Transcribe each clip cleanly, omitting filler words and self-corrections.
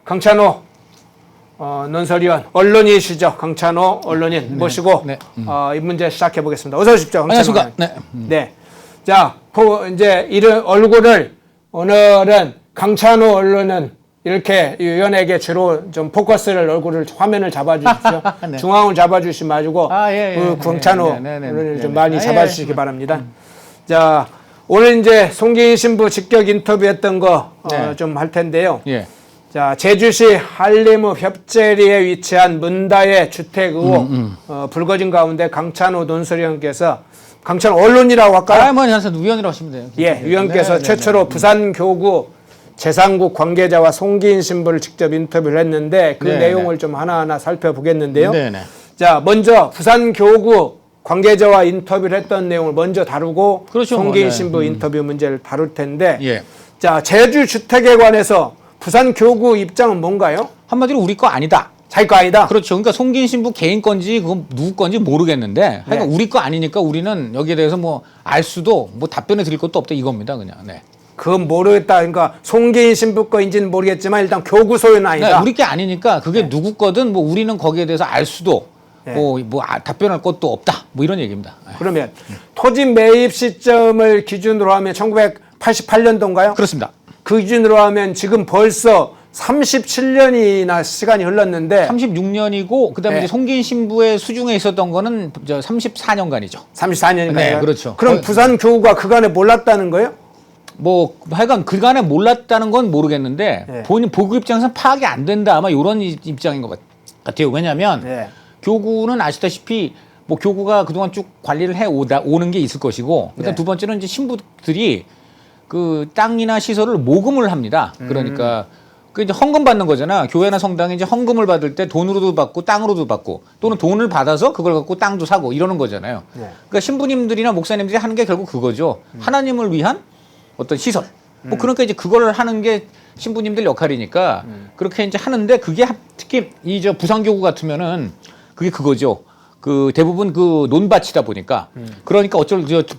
강찬호 논설위원, 언론이시죠. 강찬호 언론인 모시고 이 문제 시작해 보겠습니다. 어서 오십시오. 안녕하십니까. 네. 네. 자, 이제 이런 얼굴을 오늘은 강찬호 언론은 이렇게 위원에게 주로 좀 포커스를 얼굴을 화면을 잡아주십시오. 네. 중앙을 잡아주시지 마시고 강찬호 언론을 좀 많이 잡아주시기 바랍니다. 자, 오늘 이제 송기인 신부 직격 인터뷰했던 거 좀 할 텐데요. 예. 자, 제주시 한림읍 협재리에 위치한 문다의 주택 의혹 불거진 가운데 강찬호 논설위원께서 강찬호 언론이라고 할까요? 뭐 위원이라고 하시면 돼요. 예, 위원께서 최초로 부산교구 재상국 관계자와 송기인 신부를 직접 인터뷰를 했는데 그 내용을 좀 하나하나 살펴보겠는데요. 자, 먼저 부산교구 관계자와 인터뷰를 했던 내용을 먼저 다루고 그렇죠, 송기인 뭐, 신부 인터뷰 문제를 다룰 텐데 예. 자, 제주 주택에 관해서 부산교구 입장은 뭔가요? 한마디로 우리 거 아니다. 자기 거 아니다? 그렇죠. 그러니까 송기인 신부 개인 건지 그건 누구 건지 모르겠는데 하여간 우리 거 아니니까 우리는 여기에 대해서 뭐 알 수도 뭐 답변을 드릴 것도 없다 이겁니다. 그냥. 네. 그건 모르겠다. 그러니까 송기인 신부 거인지는 모르겠지만 일단 교구 소유는 아니다. 네, 우리 게 아니니까 그게 누구 거든 뭐 우리는 거기에 대해서 알 수도 답변할 것도 없다. 뭐 이런 얘기입니다. 그러면 토지 매입 시점을 기준으로 하면 1988년도인가요? 그렇습니다. 그 기준으로 하면 지금 벌써 37년이나 시간이 흘렀는데 36년이고 그다음에 이제 송기인 신부의 수중에 있었던 거는 34년간이죠. 34년인가요? 네, 그렇죠. 그럼 부산 교구가 그간에 몰랐다는 거예요? 뭐 하여간 그간에 몰랐다는 건 모르겠는데 본인 보고 입장에서는 파악이 안 된다 아마 이런 입장인 것 같아요. 왜냐하면 교구는 아시다시피 뭐 교구가 그동안 쭉 관리를 해 오는 게 있을 것이고 일단 두 번째는 이제 신부들이 그 땅이나 시설을 모금을 합니다. 그러니까 그 이제 헌금 받는 거잖아. 교회나 성당에 이제 헌금을 받을 때 돈으로도 받고 땅으로도 받고 또는 돈을 받아서 그걸 갖고 땅도 사고 이러는 거잖아요. 그러니까 신부님들이나 목사님들이 하는 게 결국 그거죠. 하나님을 위한 어떤 시설. 뭐 그러니까 이제 그걸 하는 게 신부님들 역할이니까 그렇게 이제 하는데 그게 특히 이 저 부산교구 같으면은 그게 그거죠. 그 대부분 그 논밭이다 보니까 그러니까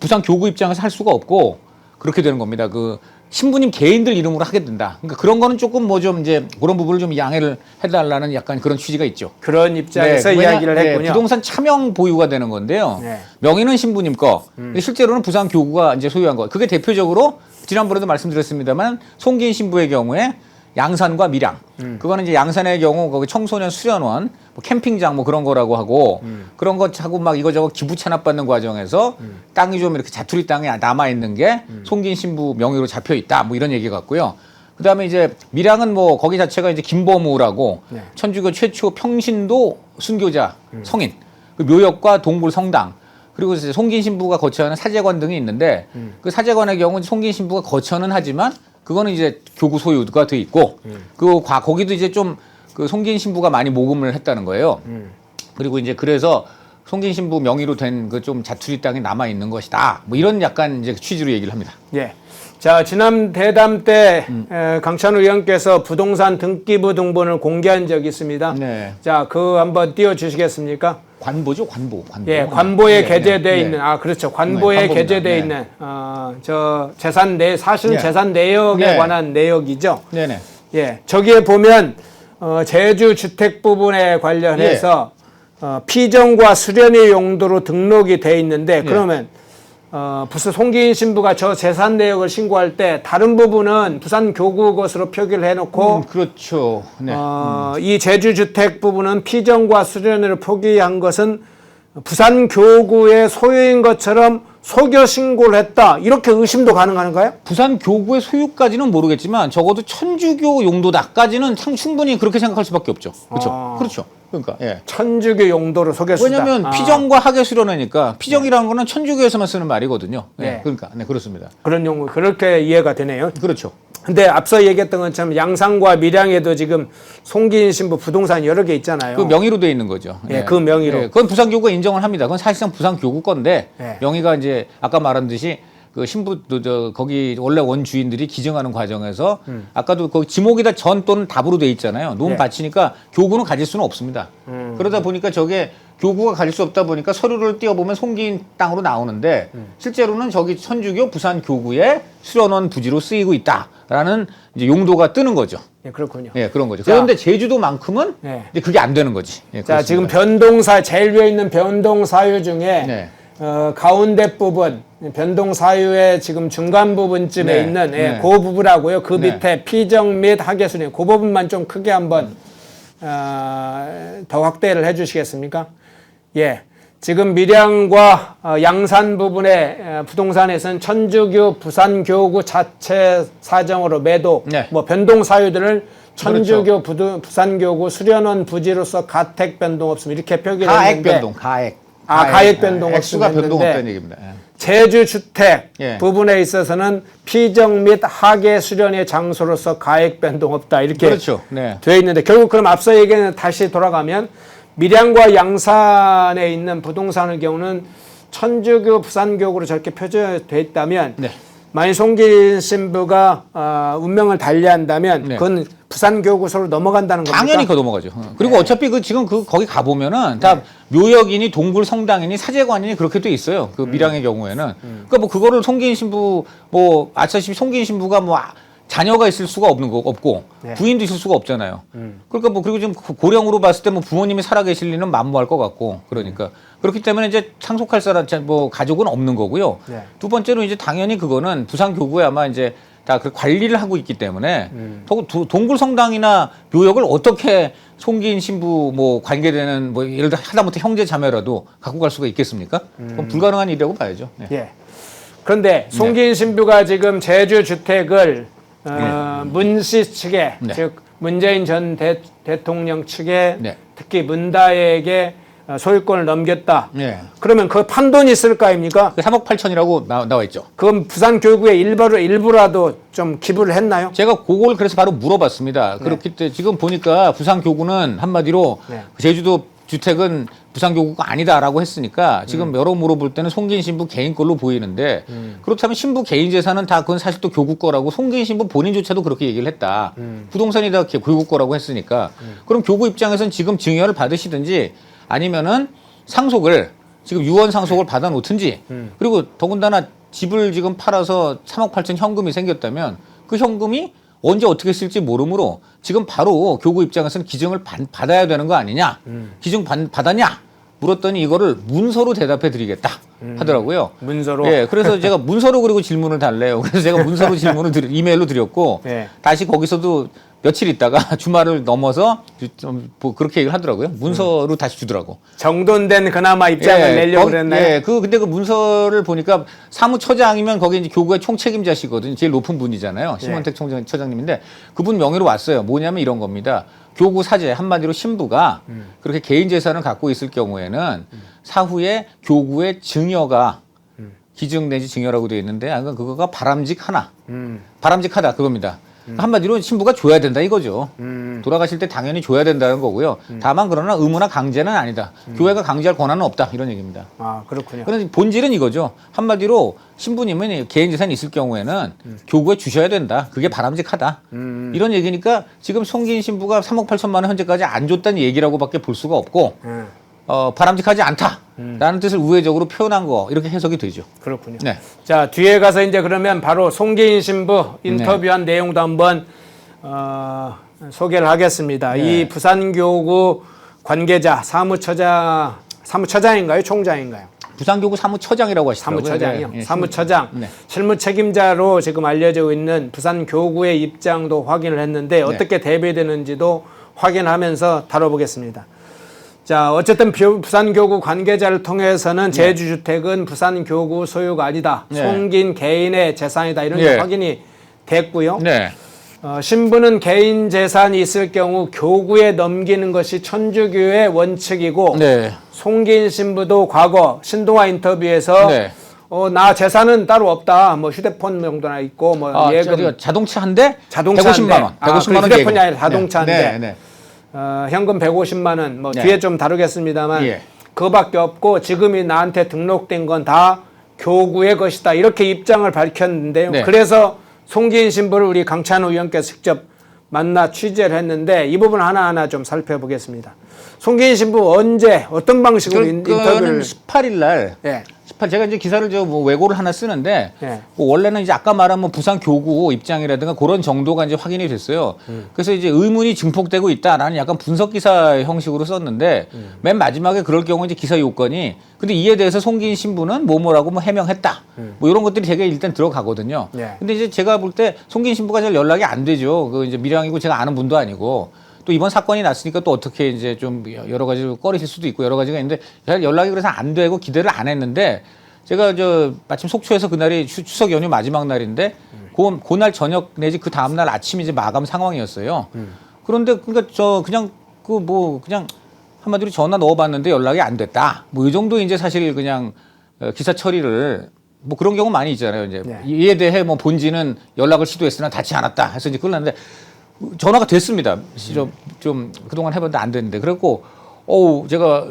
부산교구 입장에서 할 수가 없고 그렇게 되는 겁니다. 그 신부님 개인들 이름으로 하게 된다. 그러니까 그런 거는 조금 뭐 좀 이제 그런 부분을 좀 양해를 해달라는 약간 그런 취지가 있죠. 그런 입장에서 이야기를 했군요. 부동산 차명 보유가 되는 건데요. 명의는 신부님 거, 실제로는 부산교구가 이제 소유한 거. 그게 대표적으로 지난번에도 말씀드렸습니다만 송기인 신부의 경우에 양산과 밀양. 그거는 이제 양산의 경우 거기 청소년 수련원, 뭐 캠핑장 뭐 그런 거라고 하고 그런 거 하고 막 이거저거 기부 찬합받는 과정에서 땅이 좀 이렇게 자투리 땅에 남아 있는 게 송기인 신부 명의로 잡혀 있다. 뭐 이런 얘기 같고요. 그다음에 이제 밀양은 뭐 거기 자체가 이제 김보무라고 천주교 최초 평신도 순교자 성인, 그 묘역과 동굴 성당. 그리고 이제 송기인 신부가 거처하는 사제관 등이 있는데 그 사제관의 경우 송기인 신부가 거처는 하지만 그거는 이제 교구 소유가 돼 있고 거기도 이제 좀 그 송기인 신부가 많이 모금을 했다는 거예요. 그리고 이제 그래서 송기인 신부 명의로 된 그 좀 자투리 땅이 남아 있는 것이다. 뭐 이런 약간 이제 취지로 얘기를 합니다. 예. 자, 지난 대담 때 강찬호 의원께서 부동산 등기부 등본을 공개한 적이 있습니다. 자, 그거 한번 띄워 주시겠습니까? 관보죠, 관보. 예, 관보에 게재되어 있는 그렇죠. 관보에 게재되어 있는 저 재산 사실 재산 내역에 관한 내역이죠. 예, 저기에 보면 제주 주택 부분에 관련해서 피정과 수련의 용도로 등록이 돼 있는데 그러면 부산 송기인 신부가 저 재산 내역을 신고할 때 다른 부분은 부산 교구 것으로 표기를 해놓고 그렇죠. 이 제주 주택 부분은 피정과 수련회를 표기한 것은 부산 교구의 소유인 것처럼 소교 신고를 했다. 이렇게 의심도 가능한가요? 부산 교구의 소유까지는 모르겠지만 적어도 천주교 용도다까지는 충분히 그렇게 생각할 수밖에 없죠. 그렇죠. 그렇죠. 그러니까 천주교 용도로 소개했다. 왜냐하면 피정과 학예 수련회니까 피정이라는 거는 천주교에서만 쓰는 말이거든요. 그러니까 그렇습니다. 그런 용어 그렇게 이해가 되네요. 그렇죠. 근데 앞서 얘기했던 것처럼 양산과 밀양에도 지금 송기인 신부 부동산 여러 개 있잖아요. 그 명의로 돼 있는 거죠. 그 명의로. 그건 부산교구가 인정을 합니다. 그건 사실상 부산교구 건데 명의가 이제 아까 말한 듯이 그 신부도 거기 원래 원주인들이 기증하는 과정에서 아까도 거기 지목이다 전 또는 답으로 돼 있잖아요. 논 밭이니까 교구는 가질 수는 없습니다. 그러다 보니까 저게 교구가 가질 수 없다 보니까 서류를 띄워보면 송기인 땅으로 나오는데 실제로는 저기 천주교 부산 교구의 수련원 부지로 쓰이고 있다라는 이제 용도가 뜨는 거죠. 예, 그렇군요. 예, 그런 거죠. 그런데 제주도만큼은 이제 그게 안 되는 거지. 예, 자, 지금 변동사 제일 위에 있는 변동사유 중에 가운데 부분 변동사유의 지금 중간 부분쯤에 있는 그 부분하고요. 그 밑에 피정 및 하계수령 그 부분만 좀 크게 한번 더 확대를 해주시겠습니까? 예, 지금 밀양과 양산 부분의 부동산에서는 천주교 부산교구 자체 사정으로 매도 뭐 변동 사유들을 천주교 그렇죠. 부산교구 수련원 부지로서 가택 변동 없음 이렇게 표기를 했는데 가액 변동 가액 변동 액수가 변동 없다는 얘기입니다. 제주 주택 부분에 있어서는 피정 및 하계 수련의 장소로서 가액 변동 없다 이렇게 그렇죠. 되어 있는데 결국 그럼 앞서 얘기는 다시 돌아가면 밀양과 양산에 있는 부동산의 경우는 천주교 부산교구로 저렇게 표시되어 있다면 만약 송기인 신부가 운명을 달리한다면 그건 부산교구소로 넘어간다는 겁니까? 당연히 그 넘어가죠. 그리고 어차피 지금 거기 가보면은 다 묘역이니 동굴 성당이니 사제관이니 그렇게 돼 있어요. 그 밀양의 경우에는. 그러니까 뭐 그거를 송기인 신부 뭐 아시다시피 송기인 신부가 뭐 자녀가 있을 수가 없고 부인도 있을 수가 없잖아요. 그러니까 뭐 그리고 지금 고령으로 봤을 때 뭐 부모님이 살아계실 리는 만무할 것 같고 그러니까 그렇기 때문에 이제 상속할 사람 뭐 가족은 없는 거고요. 두 번째로 이제 당연히 그거는 부산 교구에 아마 이제 다 그 관리를 하고 있기 때문에 동굴 성당이나 묘역을 어떻게 송기인 신부 뭐 관계되는 뭐 예를 들어 하다못해 형제 자매라도 갖고 갈 수가 있겠습니까? 그건 불가능한 일이라고 봐야죠. 그런데 송기인 신부가 지금 제주 주택을 문씨 측에 즉 문재인 전 대통령 측에 특히 문다에게 소유권을 넘겼다. 그러면 그 판돈이 있을 거 아닙니까? 3억 8천이라고 나와 있죠. 그럼 부산교구에 일부라도 좀 기부를 했나요? 제가 그걸 그래서 바로 물어봤습니다. 그렇기 때문에 지금 보니까 부산교구는 한마디로 제주도 주택은 부산교구가 아니다라고 했으니까 지금 여러모로 볼 때는 송기인 신부 개인 걸로 보이는데 그렇다면 신부 개인 재산은 다 그건 사실 또 교구 거라고 송기인 신부 본인조차도 그렇게 얘기를 했다. 부동산이 다 교구 거라고 했으니까 그럼 교구 입장에서는 지금 증여를 받으시든지 아니면은 상속을 지금 유언 상속을 받아 놓든지 그리고 더군다나 집을 지금 팔아서 3억 8천 현금이 생겼다면 그 현금이 언제 어떻게 쓸지 모르므로 지금 바로 교구 입장에서는 기증을 받아야 되는 거 아니냐 기증 받았냐 물었더니 이거를 문서로 대답해 드리겠다 하더라고요. 문서로? 예, 그래서 제가 문서로 그리고 질문을 달래요. 그래서 제가 문서로 질문을 이메일로 드렸고 다시 거기서도 며칠 있다가 주말을 넘어서 뭐 그렇게 얘기를 하더라고요. 문서로 다시 주더라고. 정돈된 그나마 입장을 내려고 그랬나요? 근데 그 문서를 보니까 사무처장이면 거기 이제 교구의 총책임자시거든요. 제일 높은 분이잖아요. 심원택 처장님인데 그분 명의로 왔어요. 뭐냐면 이런 겁니다. 교구 사제 한마디로 신부가 그렇게 개인 재산을 갖고 있을 경우에는 사후에 교구의 증여가 기증 내지 증여라고 되어 있는데 그거가 바람직하다 그겁니다. 한마디로 신부가 줘야 된다 이거죠. 돌아가실 때 당연히 줘야 된다는 거고요. 다만 그러나 의무나 강제는 아니다. 교회가 강제할 권한은 없다 이런 얘기입니다. 아 그렇군요. 그런데 본질은 이거죠. 한마디로 신부님은 개인 재산이 있을 경우에는 교구에 주셔야 된다. 그게 바람직하다. 이런 얘기니까 지금 송기인 신부가 3억 8천만 원 현재까지 안 줬다는 얘기라고밖에 볼 수가 없고 바람직하지 않다라는 뜻을 우회적으로 표현한 거 이렇게 해석이 되죠. 그렇군요. 자 뒤에 가서 이제 그러면 바로 송기인 신부 인터뷰한 내용도 한번 소개를 하겠습니다. 이 부산교구 관계자 사무처장인가요, 총장인가요? 부산교구 사무처장이라고 하시더라고요. 사무처장이요. 사무처장 실무 책임자로 지금 알려져 있는 부산교구의 입장도 확인을 했는데 어떻게 대비되는지도 확인하면서 다뤄보겠습니다. 자, 어쨌든 부산교구 관계자를 통해서는 제주주택은 부산교구 소유가 아니다. 송기인 개인의 재산이다. 이런 게 확인이 됐고요. 신부는 개인 재산이 있을 경우 교구에 넘기는 것이 천주교의 원칙이고 송기인 신부도 과거 신동아 인터뷰에서 나 재산은 따로 없다. 뭐 휴대폰 정도나 있고 뭐 예금 자동차 한 대 150만 원. 150만 원 휴대폰이 아니라 자동차 한 대. 현금 150만 원, 뭐 뒤에 좀 다루겠습니다만 그거밖에 없고 지금이 나한테 등록된 건 다 교구의 것이다 이렇게 입장을 밝혔는데요. 그래서 송기인 신부를 우리 강찬호 의원께서 직접 만나 취재를 했는데 이 부분 하나하나 좀 살펴보겠습니다. 송기인 신부 언제 어떤 방식으로 인터뷰를 18일 날 예. 제가 이제 기사를 뭐 왜고를 하나 쓰는데 예. 뭐 원래는 이제 아까 말한 뭐 부산 교구 입장이라든가 그런 정도가 이제 확인이 됐어요. 그래서 이제 의문이 증폭되고 있다라는 약간 분석 기사 형식으로 썼는데 맨 마지막에 그럴 경우 이제 기사 요건이 근데 이에 대해서 송기인 신부는 뭐라고 뭐 해명했다. 뭐 이런 것들이 되게 일단 들어가거든요. 예. 근데 이제 제가 볼 때 송기인 신부가 잘 연락이 안 되죠. 그 이제 밀양이고 제가 아는 분도 아니고. 또 이번 사건이 났으니까 또 어떻게 이제 좀 여러 가지 꺼리실 수도 있고 여러 가지가 있는데 잘 연락이 그래서 안 되고 기대를 안 했는데 제가 마침 속초에서 그날이 추석 연휴 마지막 날인데 그날 저녁 내지 그 다음 날 아침 이제 마감 상황이었어요. 그런데 그러니까 그냥 그냥 한마디로 전화 넣어봤는데 연락이 안 됐다. 뭐 이 정도 이제 사실 그냥 기사 처리를 뭐 그런 경우 많이 있잖아요. 이제 네. 이에 대해 뭐 본지는 연락을 시도했으나 닿지 않았다 해서 이제 끝났는데. 전화가 됐습니다. 좀 그동안 해봤는데 안 됐는데. 그래갖고, 제가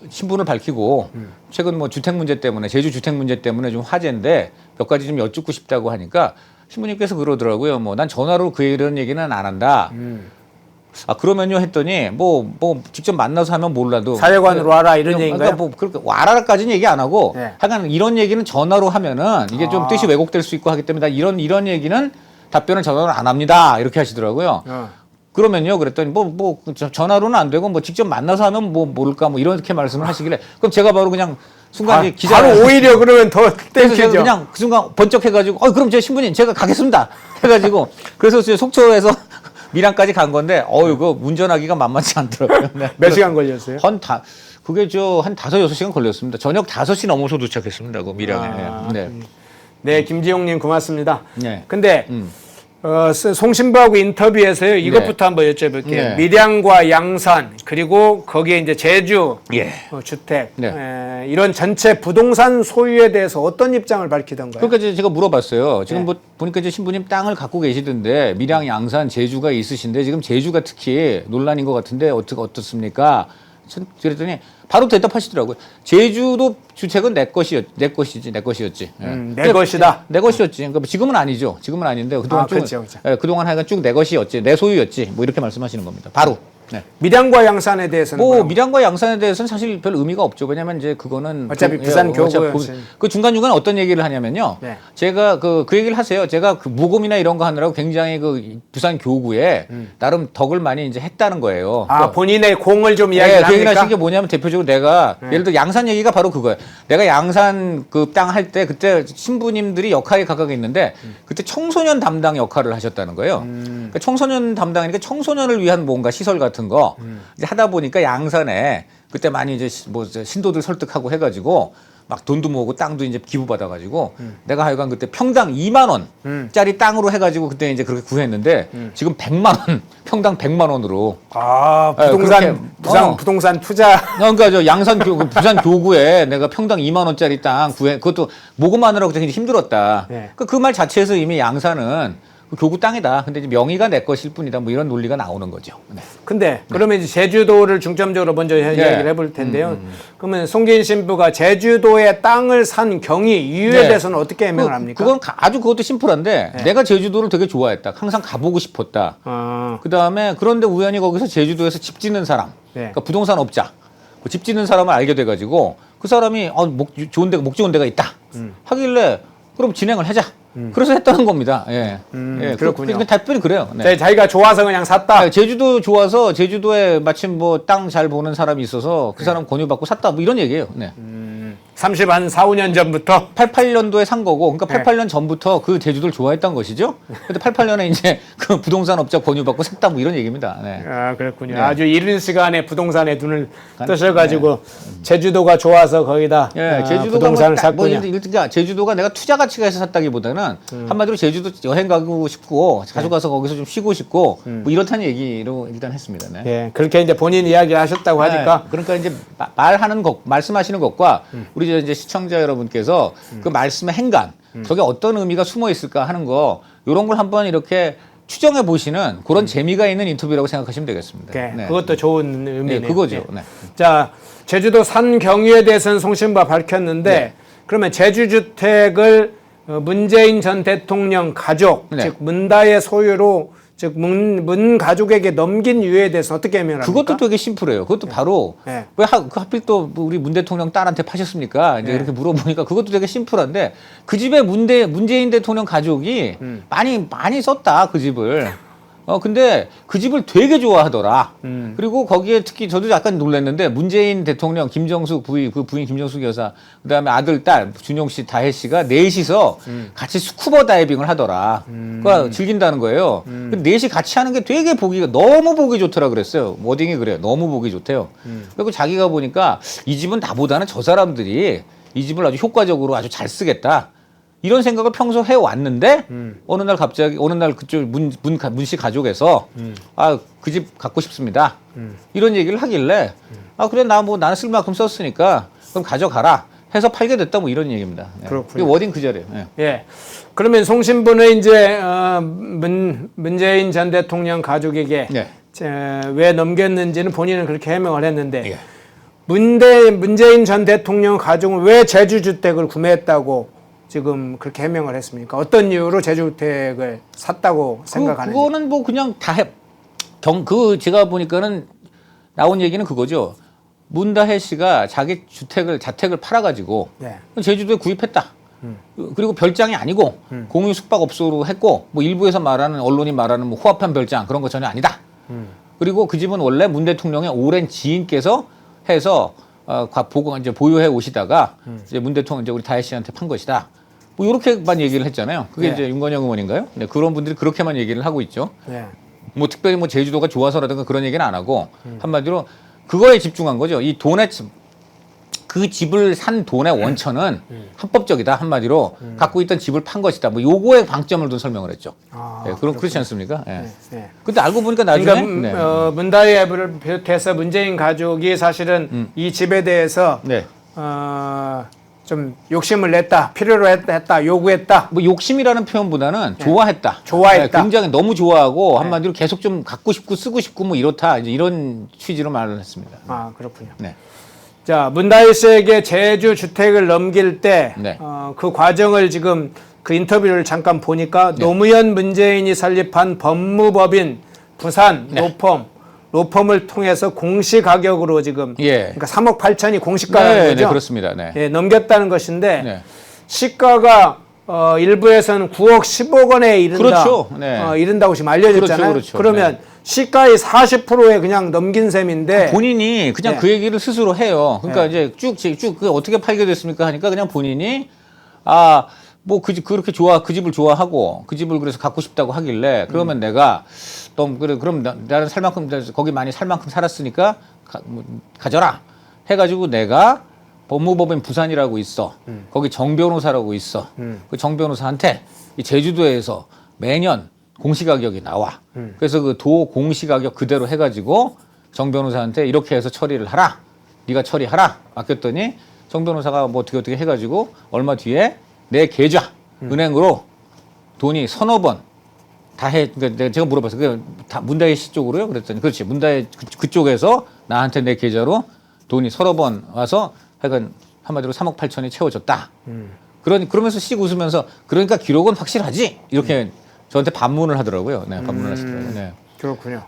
신분을 밝히고, 최근 뭐 주택 문제 때문에, 제주 주택 문제 때문에 좀 화제인데, 몇 가지 좀 여쭙고 싶다고 하니까, 신부님께서 그러더라고요. 뭐, 난 전화로 이런 얘기는 안 한다. 아, 그러면요 했더니, 직접 만나서 하면 몰라도. 사회관으로 와라 이런 얘기인가요? 그러니까 그렇게 와라까지는 얘기 안 하고, 네. 하여간 이런 얘기는 전화로 하면은, 이게 좀 뜻이 왜곡될 수 있고 하기 때문에, 이런 얘기는 답변을 전화로 안 합니다. 이렇게 하시더라고요. 그러면요, 그랬더니 전화로는 안 되고 뭐 직접 만나서 하면 뭐 모를까 뭐 이렇게 말씀을 하시길래 그럼 제가 바로 그냥 순간 바로 오히려 그러면 더 땡기죠. 그냥 그 순간 번쩍해가지고 그럼 제 신부님 제가 가겠습니다. 해가지고 그래서 속초에서 밀양까지 간 건데 이거 운전하기가 만만치 않더라고요. 네. 몇 시간 걸렸어요? 그게 한 5-6시간 걸렸습니다. 저녁 5시 넘어서 도착했습니다. 그 밀양에. 네. 네, 김지용님 고맙습니다. 네. 근데 송신부하고 인터뷰에서요 이것부터 한번 여쭤볼게요. 네. 밀양과 양산 그리고 거기에 이제 제주 주택 이런 전체 부동산 소유에 대해서 어떤 입장을 밝히던가요? 그러니까 이제 제가 물어봤어요. 지금 보니까 이제 신부님 땅을 갖고 계시던데 밀양, 양산, 제주가 있으신데 지금 제주가 특히 논란인 것 같은데 어떻습니까? 그랬더니 바로 대답하시더라고요. 제주도 주택은 내 것이었지. 내 것이다. 내 것이었지. 그러니까 지금은 아니죠. 지금은 아닌데 그동안 그렇죠. 그동안 하여간 쭉 내 것이었지. 내 소유였지. 뭐 이렇게 말씀하시는 겁니다. 바로. 네. 밀양과 양산에 대해서는 밀양과 양산에 대해서는 사실 별 의미가 없죠. 왜냐면 이제 그거는 어차피 부산 교구 그 중간중간 어떤 얘기를 하냐면요. 네. 제가 그 얘기를 하세요. 제가 그 무금이나 이런 거 하느라고 굉장히 그 부산 교구에 나름 덕을 많이 이제 했다는 거예요. 본인의 공을 좀 이야기를 그 얘기를 합니까? 하신 게 뭐냐면 대표적으로 내가 예를 들어 양산 얘기가 바로 그거예요. 내가 양산 그 땅 할 때 그때 신부님들이 역할이 각각 있는데 그때 청소년 담당 역할을 하셨다는 거예요. 그러니까 청소년 담당이니까 청소년을 위한 뭔가 시설 같은 거 이제 하다 보니까 양산에 그때 많이 이제 신도들 설득하고 해가지고 막 돈도 모으고 땅도 이제 기부받아가지고 내가 하여간 그때 평당 2만 원짜리 땅으로 해가지고 그때 이제 그렇게 구했는데 지금 100만 원 평당 100만 원으로 부동산 투자 그러니까 부산 교구에 내가 평당 2만 원짜리 땅 구해 그것도 모금하느라고 굉장히 힘들었다. 그 말 자체에서 이미 양산은 교구 땅이다. 근데 이제 명의가 내 것일 뿐이다. 뭐 이런 논리가 나오는 거죠. 네. 근데 그러면 이제 제주도를 중점적으로 먼저 이야기를 해볼 텐데요. 그러면 송기인 신부가 제주도에 땅을 산 경위 이유에 대해서는 어떻게 해명을 합니까? 그건 그것도 심플한데 내가 제주도를 되게 좋아했다. 항상 가보고 싶었다. 그다음에 그런데 우연히 거기서 제주도에서 집 짓는 사람, 그러니까 부동산 업자, 집 짓는 사람을 알게 돼가지고 그 사람이 목 좋은 데가 있다. 하길래 그럼 진행을 하자. 그래서 했다는 겁니다. 그렇군요. 답변이 그래요. 네. 자기가 좋아서 그냥 샀다. 제주도 좋아서 제주도에 마침 뭐 땅 잘 보는 사람이 있어서 그 사람 권유받고 샀다. 뭐 이런 얘기예요. 네. 4, 5년 전부터 88년도에 산 거고, 그러니까 88년 전부터 그 제주도를 좋아했던 것이죠. 근데 88년에 이제 그 부동산 업자 권유받고 샀다. 뭐 이런 얘기입니다. 네. 그렇군요. 아주 이른 시간에 부동산에 눈을 뜨셔가지고 제주도가 좋아서 거기다 부동산을 샀군요. 그러니까 제주도가 내가 투자 가치가 있어서 샀다기보다는 한마디로 제주도 여행 가고 싶고 자주 가서 거기서 좀 쉬고 싶고 뭐 이렇다는 얘기로 일단 했습니다. 네. 그렇게 이제 본인 이야기를 하셨다고 하니까 그러니까 이제 말씀하시는 것과 우리 이제 시청자 여러분께서 그 말씀의 행간 저게 어떤 의미가 숨어 있을까 하는 거 이런 걸 한번 이렇게 추정해 보시는 그런 재미가 있는 인터뷰라고 생각하시면 되겠습니다. 네. 그것도 좋은 의미네요. 그거죠. 네. 자, 제주도 산 경위에 대해서는 송신부가 밝혔는데 그러면 제주주택을 문재인 전 대통령 가족 즉 문다의 소유로 즉 문 가족에게 넘긴 이유에 대해서 어떻게 해명합니까? 그것도 되게 심플해요. 그것도 바로 네. 왜 하필 또 우리 문 대통령 딸한테 파셨습니까? 이제 이렇게 물어보니까 그것도 되게 심플한데 그 집에 문재인 대통령 가족이 많이 썼다 그 집을. 근데 그 집을 되게 좋아하더라. 그리고 거기에 특히 저도 약간 놀랐는데 문재인 대통령 김정숙 그 부인 김정숙 여사 그다음에 아들 딸 준용 씨 다혜 씨가 넷이서 같이 스쿠버 다이빙을 하더라. 그러니까 즐긴다는 거예요. 넷이 같이 하는 게 되게 너무 보기 좋더라 그랬어요. 워딩이 그래요. 너무 보기 좋대요. 그리고 자기가 보니까 이 집은 나보다는 저 사람들이 이 집을 아주 효과적으로 아주 잘 쓰겠다. 이런 생각을 평소 해왔는데 어느 날 그쪽 문씨 가족에서 그 집 갖고 싶습니다. 이런 얘기를 하길래 그래 나는 쓸 만큼 썼으니까 그럼 가져가라 해서 팔게 됐다 뭐 이런 얘기입니다. 그렇군요. 워딩 그 자리에요. 예. 그러면 송신부는 이제 문재인 전 대통령 가족에게 왜 넘겼는지는 본인은 그렇게 해명을 했는데 문재인 전 대통령 가족은 왜 제주주택을 구매했다고 지금 그렇게 해명을 했습니까? 어떤 이유로 제주주택을 샀다고 생각하는지? 그거는 뭐 그냥 제가 보니까는 나온 얘기는 그거죠. 문다혜 씨가 자택을 팔아가지고 제주도에 구입했다. 그리고 별장이 아니고 공유 숙박업소로 했고 뭐 일부에서 언론이 말하는 뭐 호합한 별장 그런 거 전혀 아니다. 그리고 그 집은 원래 문 대통령의 오랜 지인께서 해서 이제 보유해 오시다가 이제 문 대통령 이제 우리 다혜 씨한테 판 것이다. 뭐 이렇게만 얘기를 했잖아요. 그게 이제 윤건영 의원인가요? 네, 그런 분들이 그렇게만 얘기를 하고 있죠. 뭐 특별히 뭐 제주도가 좋아서라든가 그런 얘기는 안 하고 한마디로 그거에 집중한 거죠. 이 돈의 그 집을 산 돈의 원천은 합법적이다 한마디로 갖고 있던 집을 판 것이다. 뭐 요거에 방점을 둔 설명을 했죠. 그렇지 않습니까? 근데 알고 보니까 나중에 문다혜를 비롯해서 문재인 가족이 사실은 이 집에 대해서 좀 욕심을 냈다, 필요로 했다, 요구했다. 뭐 욕심이라는 표현보다는 좋아했다. 굉장히 너무 좋아하고 한마디로 계속 좀 갖고 싶고 쓰고 싶고 뭐 이렇다. 이제 이런 취지로 말을 했습니다. 그렇군요. 자, 문다혜 씨에게 제주 주택을 넘길 때 그 과정을 지금 그 인터뷰를 잠깐 보니까 노무현 문재인이 설립한 법무법인 부산 로펌을 통해서 공시가격으로 지금 그러니까 3억 8천이 공시가라는 거죠. 그렇습니다. 넘겼다는 것인데 시가가 일부에서는 9억 10억 원에 이른다. 이른다고 지금 알려졌잖아요. 그러면 시가의 40%에 그냥 넘긴 셈인데 본인이 그냥 그 얘기를 스스로 해요. 그러니까 이제 쭉 그게 어떻게 팔게 됐습니까 하니까 그냥 본인이 뭐 그렇게 그 집을 좋아하고 그 집을 그래서 갖고 싶다고 하길래 그러면 내가 그럼 나는 살 만큼 거기 많이 살 만큼 살았으니까 가져라 해가지고 내가 법무법인 부산이라고 있어. 거기 정 변호사라고 있어. 그 정 변호사한테 이 제주도에서 매년 공시가격이 나와. 그래서 그 도 공시가격 그대로 해가지고 정 변호사한테 이렇게 해서 처리를 하라. 네가 처리하라. 맡겼더니 정 변호사가 뭐 어떻게 해가지고 얼마 뒤에 내 계좌 은행으로 돈이 서너 번 다 그러니까 제가 물어봤어요. 다 문다혜 씨 쪽으로요? 그랬더니 그렇지. 문다혜 그쪽에서 나한테 내 계좌로 돈이 서너 번 와서 하여간 한마디로 3억 8천이 채워졌다. 그러면서 씩 웃으면서 그러니까 기록은 확실하지? 이렇게 저한테 반문을 하더라고요. 반문을 하시더라고요. 그렇군요.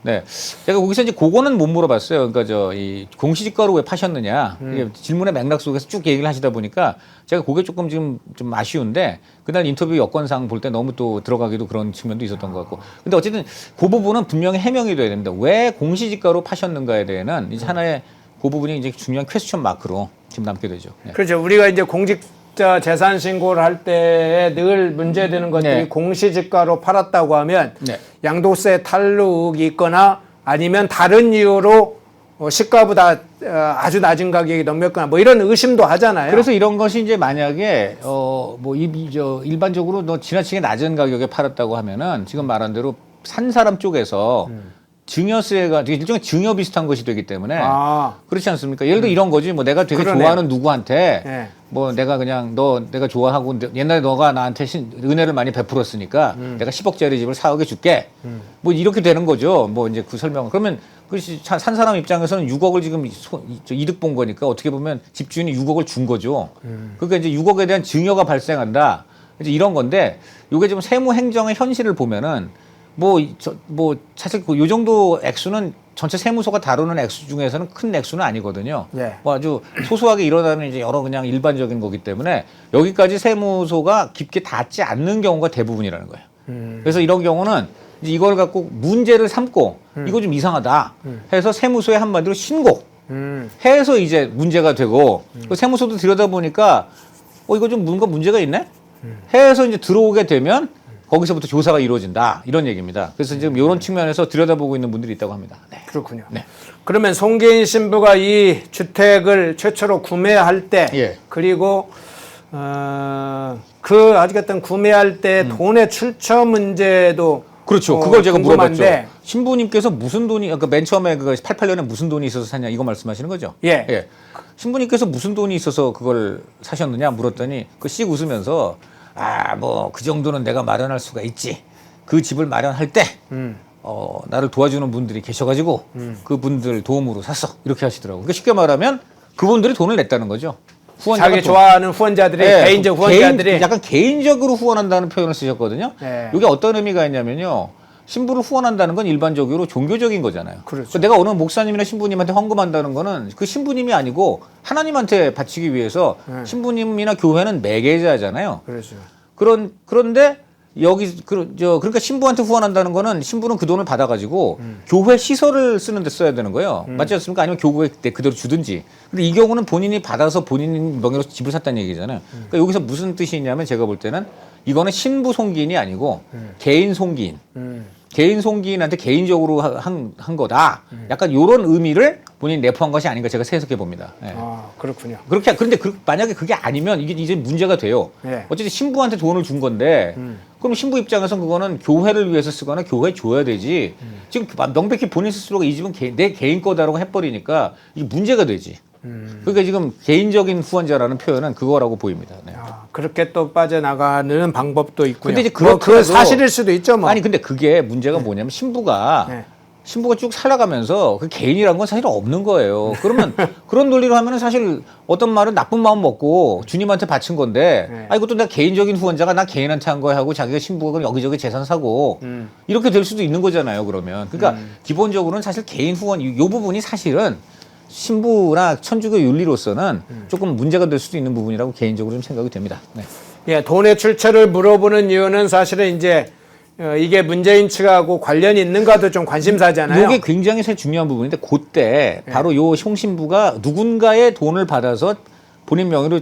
제가 거기서 이제 그거는 못 물어봤어요. 그러니까 이 공시지가로 왜 파셨느냐. 질문의 맥락 속에서 쭉 얘기를 하시다 보니까 제가 그게 조금 지금 좀 아쉬운데 그날 인터뷰 여건상 볼 때 너무 또 들어가기도 그런 측면도 있었던 것 같고. 근데 어쨌든 그 부분은 분명히 해명이 돼야 됩니다. 왜 공시지가로 파셨는가에 대해서는 이제 하나의 그 부분이 이제 중요한 퀘스천 마크로 지금 남게 되죠. 그렇죠. 우리가 이제 공직자 재산 신고를 할 때 늘 문제되는 것들이 공시지가로 팔았다고 하면 양도세 탈루기 있거나 아니면 다른 이유로 시가보다 아주 낮은 가격이 넘겼거나 뭐 이런 의심도 하잖아요. 그래서 이런 것이 이제 만약에 뭐 일반적으로 너 지나치게 낮은 가격에 팔았다고 하면은 지금 말한 대로 산 사람 쪽에서 증여세가 일종의 증여 비슷한 것이 되기 때문에 그렇지 않습니까? 예를 들어 이런 거지. 뭐 내가 되게 좋아하는 누구한테 뭐 내가 그냥 내가 좋아하고 옛날에 너가 나한테 은혜를 많이 베풀었으니까 내가 10억짜리 집을 4억에 줄게. 뭐 이렇게 되는 거죠. 뭐 이제 그 설명을. 그러면 그것이 산 사람 입장에서는 6억을 지금 이득 본 거니까 어떻게 보면 집주인이 6억을 준 거죠. 그러니까 이제 6억에 대한 증여가 발생한다. 이제 이런 건데 이게 지금 세무 행정의 현실을 보면은 사실 요 정도 액수는 전체 세무서가 다루는 액수 중에서는 큰 액수는 아니거든요. 네. 뭐 아주 소소하게 일어나는 이제 여러 그냥 일반적인 거기 때문에 여기까지 세무서가 깊게 닿지 않는 경우가 대부분이라는 거예요. 그래서 이런 경우는 이제 이걸 갖고 문제를 삼고 이거 좀 이상하다 해서 세무서에 한마디로 신고 해서 이제 문제가 되고 그 세무서도 들여다보니까 이거 좀 뭔가 문제가 있네 해서 이제 들어오게 되면 거기서부터 조사가 이루어진다 이런 얘기입니다. 그래서 지금 이런 측면에서 들여다보고 있는 분들이 있다고 합니다. 네. 그렇군요. 네. 그러면 송기인 신부가 이 주택을 최초로 구매할 때 예. 그리고 그 어쨌든 구매할 때 돈의 출처 문제도 그렇죠. 그걸 제가 궁금한데. 물어봤죠. 신부님께서 무슨 돈이, 그러니까 맨 처음에 그 88년에 무슨 돈이 있어서 샀냐 이거 말씀하시는 거죠? 예. 신부님께서 무슨 돈이 있어서 그걸 사셨느냐 물었더니 그 씩 웃으면서 그 정도는 내가 마련할 수가 있지. 그 집을 마련할 때 나를 도와주는 분들이 계셔가지고 그분들 도움으로 샀어. 이렇게 하시더라고요. 그러니까 쉽게 말하면 그분들이 돈을 냈다는 거죠. 자기 좋아하는 후원자들이 개인적 후원자들이 약간 개인적으로 후원한다는 표현을 쓰셨거든요. 네. 이게 어떤 의미가 있냐면요. 신부를 후원한다는 건 일반적으로 종교적인 거잖아요. 그렇죠. 내가 어느 목사님이나 신부님한테 헌금한다는 거는 그 신부님이 아니고 하나님한테 바치기 위해서 신부님이나 교회는 매개자잖아요. 그렇죠. 그런데 그러니까 신부한테 후원한다는 거는 신부는 그 돈을 받아가지고 교회 시설을 쓰는 데 써야 되는 거예요. 맞지 않습니까? 아니면 교구에 그대로 주든지. 근데 이 경우는 본인이 받아서 본인 명의로 집을 샀다는 얘기잖아요. 그러니까 여기서 무슨 뜻이 있냐면 제가 볼 때는 이거는 신부 송기인이 아니고 개인 송기인. 개인 송기인한테 개인적으로 한 거다. 약간 이런 의미를 본인이 내포한 것이 아닌가 제가 해석해 봅니다. 네. 그렇군요. 그런데 만약에 그게 아니면 이게 이제 문제가 돼요. 네. 어쨌든 신부한테 돈을 준 건데 그럼 신부 입장에서는 그거는 교회를 위해서 쓰거나 교회에 줘야 되지. 지금 명백히 본인 스스로가 이 집은 내 개인 거다라고 해버리니까 이게 문제가 되지. 그러니까 지금 개인적인 후원자라는 표현은 그거라고 보입니다. 네. 그렇게 또 빠져나가는 방법도 있고요. 근데 이제 그 사실일 수도 있죠. 뭐. 아니 근데 그게 문제가 뭐냐면 신부가 쭉 살아가면서 그 개인이란 건 사실 없는 거예요. 그러면 그런 논리로 하면은 사실 어떤 말은 나쁜 마음 먹고 주님한테 바친 건데 이것도 내가 개인적인 후원자가 나 개인한테 한 거야 하고 자기가 신부가 여기저기 재산 사고 이렇게 될 수도 있는 거잖아요. 그러면 그러니까 기본적으로는 사실 개인 후원 이 부분이 사실은 신부나 천주교 윤리로서는 조금 문제가 될 수도 있는 부분이라고 개인적으로 좀 생각이 됩니다. 네. 예, 돈의 출처를 물어보는 이유는 사실은 이제 이게 문재인 측하고 관련이 있는가도 좀 관심사잖아요. 이게 굉장히 사실 중요한 부분인데 그때 바로 요 홍신부가 누군가의 돈을 받아서 본인 명의로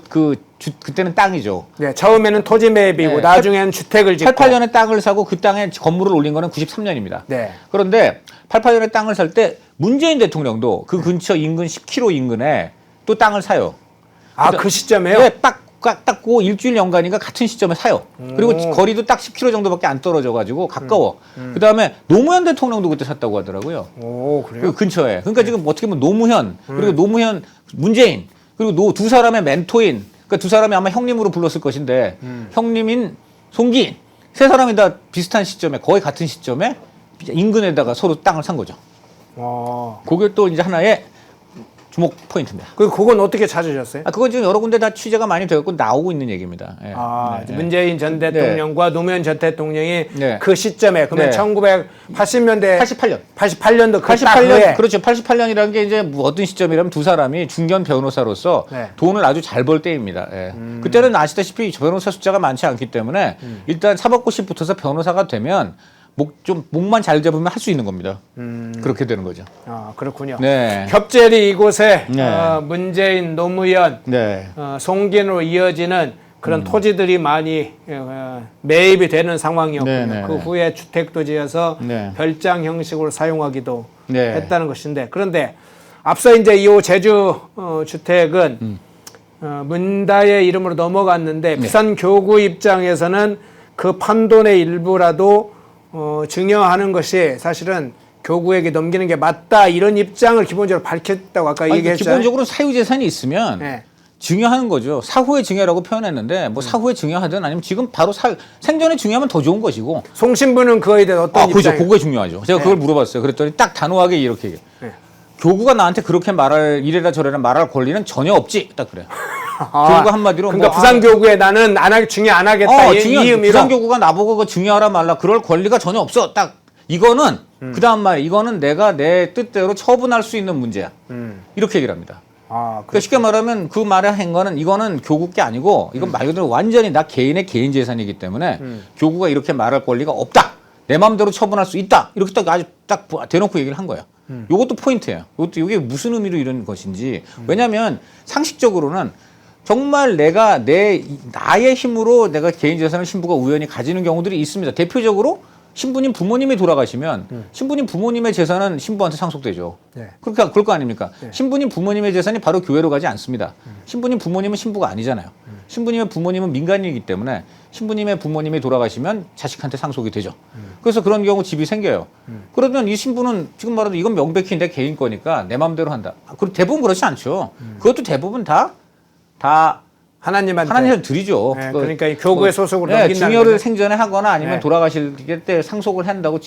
그때는 땅이죠. 네, 처음에는 토지 매입이고 나중에는 주택을 짓고 88년에 땅을 사고 그 땅에 건물을 올린 거는 93년입니다. 네. 그런데 88년에 땅을 살 때 문재인 대통령도 그 근처 인근 10km 인근에 또 땅을 사요. 그 시점에요? 네, 딱 그 일주일 연간인가 같은 시점에 사요. 그리고 거리도 딱 10km 정도밖에 안 떨어져가지고 가까워. 그 다음에 노무현 대통령도 그때 샀다고 하더라고요. 그래요? 그 근처에. 그러니까 지금 어떻게 보면 노무현 그리고 노무현 문재인 그리고 두 사람의 멘토인 그러니까 두 사람이 아마 형님으로 불렀을 것인데 형님인 송기인 세 사람이 다 비슷한 시점에 거의 같은 시점에 인근에다가 서로 땅을 산 거죠. 그게 또 이제 하나의 주목 포인트입니다. 그건 어떻게 찾으셨어요? 그건 지금 여러 군데 다 취재가 많이 되었고 나오고 있는 얘기입니다. 네. 문재인 전 대통령과 노무현 전 대통령이 네. 그 시점에 그러면 1980년대 88년도 88년 그렇죠. 88년이라는 게 이제 어떤 시점이라면 두 사람이 중견 변호사로서 돈을 아주 잘 벌 때입니다. 그때는 아시다시피 변호사 숫자가 많지 않기 때문에 일단 사법고시 붙어서 변호사가 되면 목만 잘 잡으면 할 수 있는 겁니다. 그렇게 되는 거죠. 그렇군요. 네. 겹젤이 이곳에 문재인, 노무현, 송기인으로 이어지는 그런 토지들이 많이 매입이 되는 상황이었군요. 그 후에 주택도 지어서 별장 형식으로 사용하기도 했다는 것인데 그런데 앞서 이제 이 제주 주택은 문다의 이름으로 넘어갔는데 부산 교구 입장에서는 그 판돈의 일부라도 증여하는 것이 사실은 교구에게 넘기는 게 맞다 이런 입장을 기본적으로 밝혔다고 아까 얘기했잖아요. 기본적으로 사유재산이 있으면 증여하는 거죠. 사후에 증여라고 표현했는데 뭐 사후에 증여하든 아니면 지금 바로 생전에 증여하면 더 좋은 것이고. 송 신부는 그거에 대해 어떤 입장이에요? 그렇죠. 그게 중요하죠. 제가 그걸 물어봤어요. 그랬더니 딱 단호하게 이렇게 얘기해요. 교구가 나한테 그렇게 말할 이래라 저래라 말할 권리는 전혀 없지. 딱 그래요. 교구가 한마디로 그러니까 부산교구에 나는 증여 안 하겠다 이 의미로 부산교구가 나보고 증여하라 말라 그럴 권리가 전혀 없어. 딱 이거는 그 다음 말에 이거는 내가 내 뜻대로 처분할 수 있는 문제야. 이렇게 얘기를 합니다. 그러니까 쉽게 말하면 그 말을 한 거는 이거는 교구 게 아니고 이건 말 그대로 완전히 나 개인의 개인 재산이기 때문에 교구가 이렇게 말할 권리가 없다. 내 마음대로 처분할 수 있다. 이렇게 딱 아주 딱 대놓고 얘기를 한 거예요. 이것도 포인트예요. 이게 무슨 의미로 이런 것인지. 왜냐하면 상식적으로는 정말 내가 나의 힘으로 내가 개인 재산을 신부가 우연히 가지는 경우들이 있습니다. 대표적으로 신부님 부모님이 돌아가시면 신부님 부모님의 재산은 신부한테 상속되죠. 네. 그럴 거 아닙니까? 네. 신부님 부모님의 재산이 바로 교회로 가지 않습니다. 신부님 부모님은 신부가 아니잖아요. 신부님의 부모님은 민간인이기 때문에 신부님의 부모님이 돌아가시면 자식한테 상속이 되죠. 그래서 그런 경우 집이 생겨요. 그러면 이 신부는 지금 말해도 이건 명백히 내 개인 거니까 내 마음대로 한다. 그리고 대부분 그렇지 않죠. 그것도 대부분 다 하나님한테 드리죠. 네, 그러니까 교구의 소속으로 넘긴다는 증여를 생전에 하거나 아니면 네. 돌아가실 때 상속을 한다고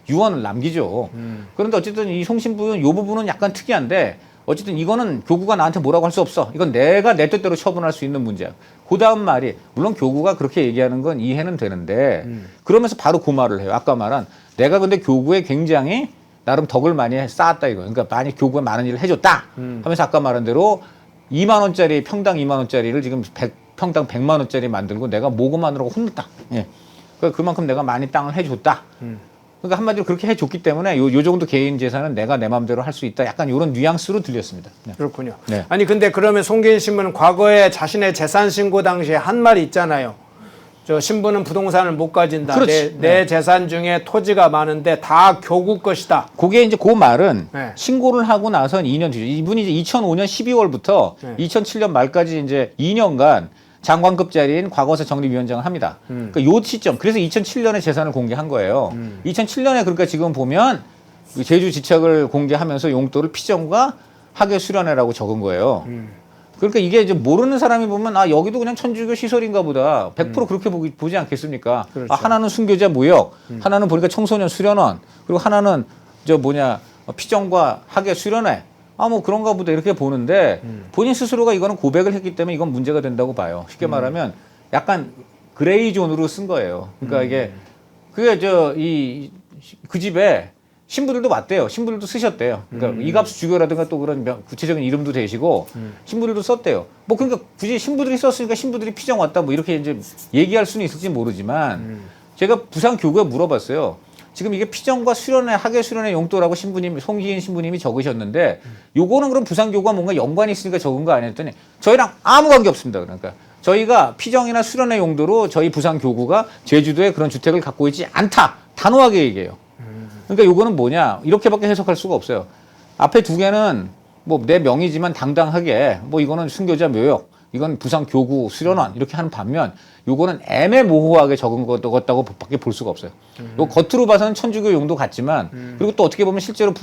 유언을 남기죠. 그런데 어쨌든 이 송신부는 이 부분은 약간 특이한데 어쨌든 이거는 교구가 나한테 뭐라고 할 수 없어. 이건 내가 내 뜻대로 처분할 수 있는 문제야. 그 다음 말이 물론 교구가 그렇게 얘기하는 건 이해는 되는데 그러면서 바로 그 말을 해요. 아까 말한 내가 근데 교구에 굉장히 나름 덕을 많이 쌓았다 이거. 그러니까 많이 교구가 많은 일을 해줬다 하면서 아까 말한 대로 2만 원짜리 평당 2만 원짜리를 지금 평당 100만 원짜리 만들고 내가 모금하느라고 혼냈다. 예. 그만큼 내가 많이 땅을 해줬다. 그러니까 한마디로 그렇게 해줬기 때문에 요 정도 개인 재산은 내가 내 마음대로 할 수 있다. 약간 이런 뉘앙스로 들렸습니다. 네. 그렇군요. 네. 아니 근데 그러면 송기인 신부는 과거에 자신의 재산 신고 당시에 한 말이 있잖아요. 저 신부는 부동산을 못 가진다. 내 재산 중에 토지가 많은데 다 교구 것이다. 그게 이제 그 말은 네. 신고를 하고 나선 2년 뒤죠. 이분이 이제 2005년 12월부터 2007년 말까지 이제 2년간 장관급 자리인 과거사 정립위원장을 합니다. 그러니까 요 시점, 그래서 2007년에 재산을 공개한 거예요. 2007년에 그러니까 지금 보면 제주지척을 공개하면서 용도를 피정과 하계 수련회라고 적은 거예요. 그러니까 이게 이제 모르는 사람이 보면 아 여기도 그냥 천주교 시설인가 보다 100% 그렇게 보지 않겠습니까? 그렇죠. 아, 하나는 순교자 무역, 하나는 보니까 청소년 수련원, 그리고 하나는 피정과 하계 수련회. 아, 뭐 그런가 보다 이렇게 보는데 본인 스스로가 이거는 고백을 했기 때문에 이건 문제가 된다고 봐요. 쉽게 말하면 약간 그레이 존으로 쓴 거예요. 그러니까 그게 그 집에 신부들도 왔대요. 신부들도 쓰셨대요. 그러니까 이갑수 주교라든가 또 그런 구체적인 이름도 되시고 신부들도 썼대요. 뭐 그러니까 굳이 신부들이 썼으니까 신부들이 피정 왔다 뭐 이렇게 이제 얘기할 수는 있을지 모르지만 제가 부산 교구에 물어봤어요. 지금 이게 피정과 수련회, 하계 수련회 용도라고 송기인 신부님이 적으셨는데 요거는 그럼 부산교구가 뭔가 연관이 있으니까 적은 거 아니었더니 저희랑 아무 관계 없습니다. 그러니까 저희가 피정이나 수련회 용도로 저희 부산교구가 제주도에 그런 주택을 갖고 있지 않다. 단호하게 얘기해요. 그러니까 요거는 뭐냐 이렇게밖에 해석할 수가 없어요. 앞에 두 개는 뭐 내 명의지만 당당하게 뭐 이거는 순교자 묘역, 이건 부산교구 수련원 이렇게 하는 반면 요거는 애매모호하게 적은 것다고 밖에 볼 수가 없어요. 요 겉으로 봐서는 천주교 용도 같지만 그리고 또 어떻게 보면 실제로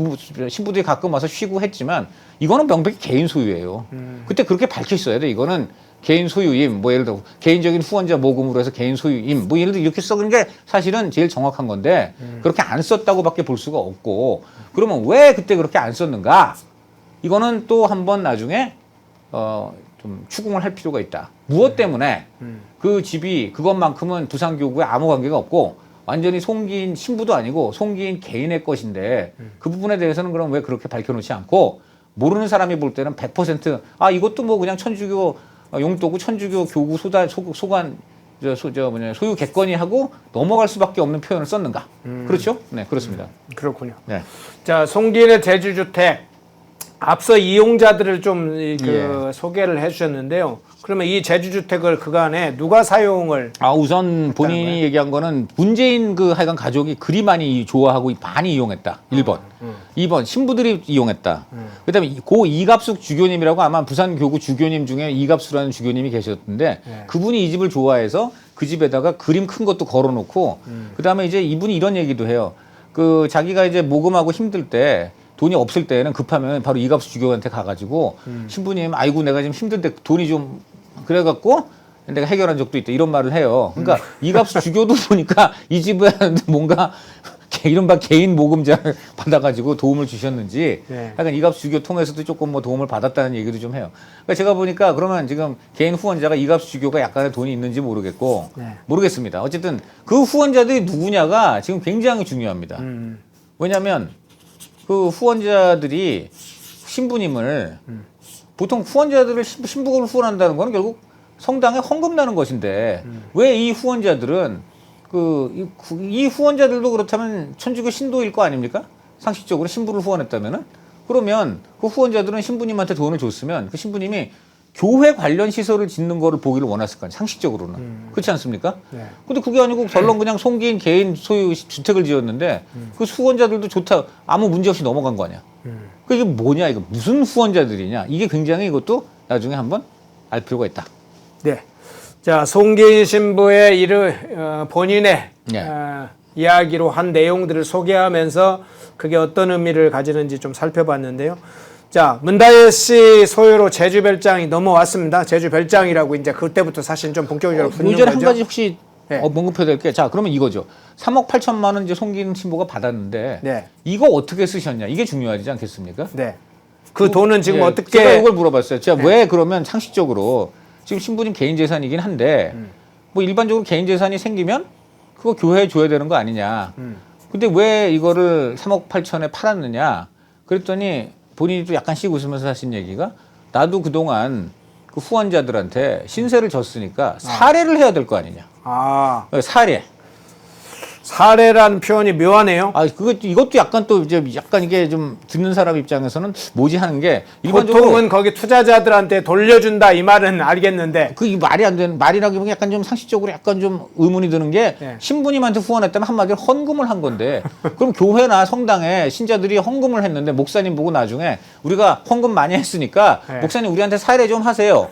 신부들이 가끔 와서 쉬고 했지만 이거는 명백히 개인 소유예요. 그때 그렇게 밝혀 있어야 돼. 이거는 개인 소유임, 뭐 예를 들어 개인적인 후원자 모금으로 해서 개인 소유임, 뭐 예를 들어 이렇게 써는 게 사실은 제일 정확한 건데 그렇게 안 썼다고밖에 볼 수가 없고 그러면 왜 그때 그렇게 안 썼는가? 이거는 또 한번 나중에 좀 추궁을 할 필요가 있다. 무엇 때문에 그 집이 그것만큼은 부산교구에 아무 관계가 없고 완전히 송기인 신부도 아니고 송기인 개인의 것인데 그 부분에 대해서는 그럼 왜 그렇게 밝혀놓지 않고 모르는 사람이 볼 때는 100% 아 이것도 뭐 그냥 천주교 용도고 천주교 교구 소유 객관이 하고 넘어갈 수밖에 없는 표현을 썼는가? 그렇죠? 네, 그렇습니다. 그렇군요. 네. 자, 송기인의 제주주택 앞서 이용자들을 좀 소개를 해주셨는데요. 그러면 이 제주주택을 그간에 누가 사용을? 우선 본인이 얘기한 거는 문재인 하여간 가족이 그리 많이 좋아하고 많이 이용했다. 1번. 2번 신부들이 이용했다. 그다음에 고 이갑숙 주교님이라고 아마 부산교구 주교님 중에 이갑수라는 주교님이 계셨는데 그분이 이 집을 좋아해서 그 집에다가 그림 큰 것도 걸어놓고 그다음에 이제 이분이 이런 얘기도 해요. 자기가 이제 모금하고 힘들 때 돈이 없을 때는 급하면 바로 이갑수 주교한테 가가지고 신부님 아이고 내가 지금 힘든데 돈이 좀 그래갖고 내가 해결한 적도 있다 이런 말을 해요. 그러니까 이갑수 주교도 보니까 이 집에 뭔가 이른바 개인 모금자를 받아가지고 도움을 주셨는지 네. 약간 이갑수 주교 통해서도 조금 뭐 도움을 받았다는 얘기도 좀 해요. 그러니까 제가 보니까 그러면 지금 개인 후원자가 이갑수 주교가 약간의 돈이 있는지 모르겠고 네. 모르겠습니다. 어쨌든 그 후원자들이 누구냐가 지금 굉장히 중요합니다. 왜냐하면 그 후원자들이 신부님을 보통 후원자들을 신부를 후원한다는 건 결국 성당에 헌금 나는 것인데 왜 이 후원자들은 이 후원자들도 그렇다면 천주교 신도일 거 아닙니까? 상식적으로 신부를 후원했다면은 그러면 그 후원자들은 신부님한테 돈을 줬으면 그 신부님이 교회 관련 시설을 짓는 거를 보기를 원했을 거 아니에요. 상식적으로는. 그렇지 않습니까? 네. 근데 그게 아니고 덜렁 그냥 송기인 개인 소유 주택을 지었는데 그 후원자들도 좋다. 아무 문제 없이 넘어간 거 아니야. 그 이게 뭐냐 이거 무슨 후원자들이냐. 이게 굉장히 이것도 나중에 한번 알 필요가 있다. 네. 자, 송기인 신부의 본인의 네. 이야기로 한 내용들을 소개하면서 그게 어떤 의미를 가지는지 좀 살펴봤는데요. 자, 문다혜 씨 소유로 제주 별장이 넘어왔습니다. 제주 별장이라고 이제 그때부터 사실 좀 본격적으로 붙는 거죠. 요전에 한 가지 혹시 네. 언급해야 될 게, 자, 그러면 이거죠. 3억 8천만 원 이제 송기인 신부가 받았는데, 네. 이거 어떻게 쓰셨냐? 이게 중요하지 않겠습니까? 네. 그 돈은 지금 예, 어떻게. 제가 이걸 물어봤어요. 제가 네. 왜 그러면 상식적으로 지금 신부님 개인 재산이긴 한데, 뭐 일반적으로 개인 재산이 생기면 그거 교회에 줘야 되는 거 아니냐. 근데 왜 이거를 3억 8천에 팔았느냐? 그랬더니 본인이 또 약간 씩 웃으면서 하신 얘기가 나도 그동안 그 후원자들한테 신세를 졌으니까 사례를 해야 될 거 아니냐. 사례. 사례라는 표현이 묘하네요. 이것도 약간 또 이제 약간 이게 좀 듣는 사람 입장에서는 뭐지 하는 게 일반적으로 보통은 거기 투자자들한테 돌려준다 이 말은 알겠는데 그 말이 안 되는 말이라기보다 약간 좀 상식적으로 약간 좀 의문이 드는 게 네. 신부님한테 후원했다면 한마디로 헌금을 한 건데 그럼 교회나 성당에 신자들이 헌금을 했는데 목사님 보고 나중에 우리가 헌금 많이 했으니까 네. 목사님 우리한테 사례 좀 하세요.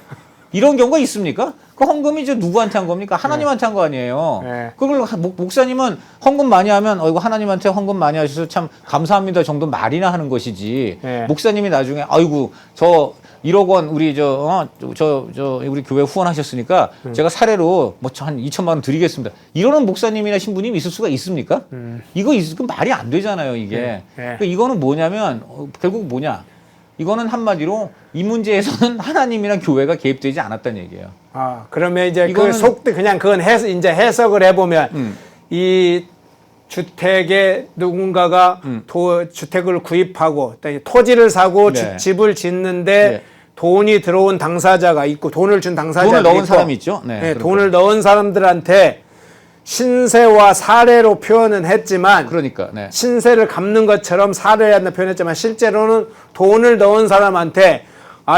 이런 경우가 있습니까? 그 헌금이 이제 누구한테 한 겁니까? 하나님한테 한 거 아니에요. 네. 그걸 목사님은 헌금 많이 하면 이거 하나님한테 헌금 많이 하셔서 참 감사합니다 정도 말이나 하는 것이지. 네. 목사님이 나중에 아이고 저 1억 원 우리 우리 교회 후원하셨으니까 제가 사례로 뭐 한 2천만 원 드리겠습니다. 이러는 목사님이나 신부님이 있을 수가 있습니까? 이거 말이 안 되잖아요, 이게. 네. 그러니까 이거는 뭐냐면 결국 뭐냐? 이거는 한마디로 이 문제에서는 하나님이나 교회가 개입되지 않았다는 얘기예요. 그러면 이제 이거는 그 속도 그냥 그건 이제 해석을 해보면 이 주택에 누군가가 주택을 구입하고 토지를 사고 네. 집을 짓는데 네. 돈이 들어온 당사자가 있고 돈을 준 당사자가 돈을 넣은 있고 사람이 있죠. 네, 네, 그렇죠. 돈을 넣은 사람들한테 신세와 사례로 표현은 했지만 그러니까 네. 신세를 갚는 것처럼 사례한다 표현했지만 실제로는 돈을 넣은 사람한테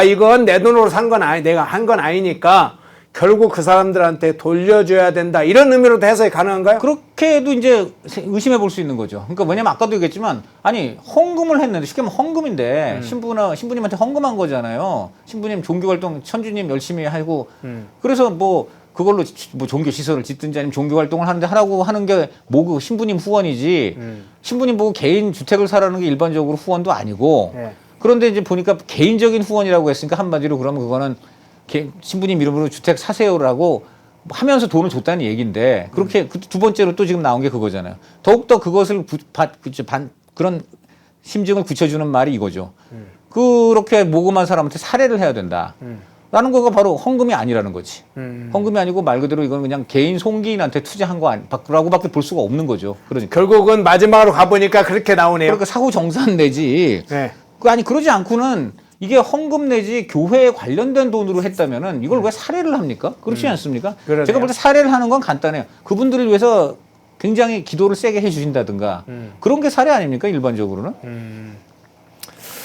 이건 내 돈으로 산 건 내가 한 건 아니니까 결국 그 사람들한테 돌려줘야 된다 이런 의미로도 해석이 가능한가요? 그렇게도 이제 의심해 볼 수 있는 거죠. 그러니까 왜냐면 아까도 얘기했지만 헌금을 했는데 쉽게 말하면 헌금인데 신부님한테 헌금한 거잖아요. 신부님 종교활동 천주님 열심히 하고 그래서 뭐 그걸로 뭐 종교 시설을 짓든지 아니면 종교 활동을 하라고 하는 게 뭐 신부님 후원이지. 신부님 보고 개인 주택을 사라는 게 일반적으로 후원도 아니고. 네. 그런데 이제 보니까 개인적인 후원이라고 했으니까 한마디로 그러면 그거는 신부님 이름으로 주택 사세요라고 하면서 돈을 줬다는 얘기인데 그렇게 두 번째로 또 지금 나온 게 그거잖아요. 더욱더 그것을 그런 심증을 굳혀주는 말이 이거죠. 그렇게 모금한 사람한테 사례를 해야 된다. 라는 거가 바로 헌금이 아니라는 거지. 헌금이 아니고 말 그대로 이건 그냥 개인 송기인한테 투자한 거라고밖에 볼 수가 없는 거죠. 그러니까 결국은 마지막으로 가보니까 그렇게 나오네요. 그러니까 사후 정산 내지. 네. 그러지 않고는 이게 헌금 내지 교회에 관련된 돈으로 했다면은 이걸 왜 사례를 합니까? 그렇지 않습니까? 그러네요. 제가 볼 때 사례를 하는 건 간단해요. 그분들을 위해서 굉장히 기도를 세게 해주신다든가 그런 게 사례 아닙니까? 일반적으로는.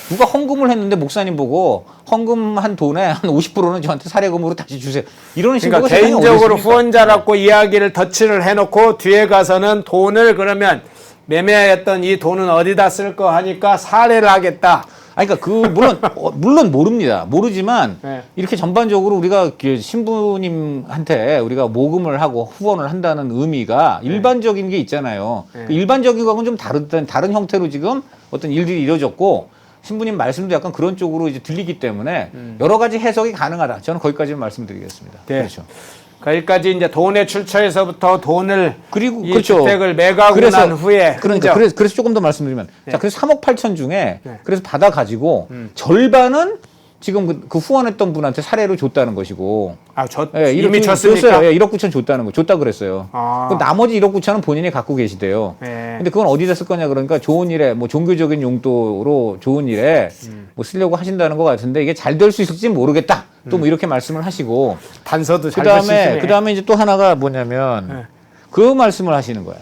누가 헌금을 했는데 목사님 보고 헌금한 돈의 한 50%는 저한테 사례금으로 다시 주세요. 이런 그러니까 식으로 개인적으로 후원자라고 이야기를 덧칠을 해놓고 뒤에 가서는 돈을 그러면 매매했던 이 돈은 어디다 쓸 거 하니까 사례를 하겠다. 그러니까 물론 모릅니다. 모르지만 네. 이렇게 전반적으로 우리가 신부님한테 우리가 모금을 하고 후원을 한다는 의미가 일반적인 게 있잖아요. 네. 그 일반적인 거하고는 좀 다른 형태로 지금 어떤 일들이 이루어졌고 신부님 말씀도 약간 그런 쪽으로 이제 들리기 때문에 여러 가지 해석이 가능하다. 저는 거기까지만 말씀드리겠습니다. 네. 그렇죠. 거기까지 이제 돈의 출처에서부터 돈을 그리고 이 그렇죠. 주택을 매각하고 난 후에 그러니까 그래서 조금 더 말씀드리면 자 그래서 3억 8천 중에 그래서 받아 가지고 절반은 지금 그 후원했던 분한테 사례로 줬다는 것이고 이미 줬습니까? 줬어요. 1억 9천 줬다는 거 줬다 그랬어요. 그럼 나머지 1억 9천은 본인이 갖고 계시대요. 근데 그건 어디다 쓸 거냐 그러니까 좋은 일에 뭐 종교적인 용도로 좋은 일에 뭐 쓰려고 하신다는 것 같은데 이게 잘 될 수 있을지 모르겠다. 또 뭐 이렇게 말씀을 하시고 단서도 잘 쓰시네. 그다음에 이제 또 하나가 뭐냐면 그 말씀을 하시는 거예요.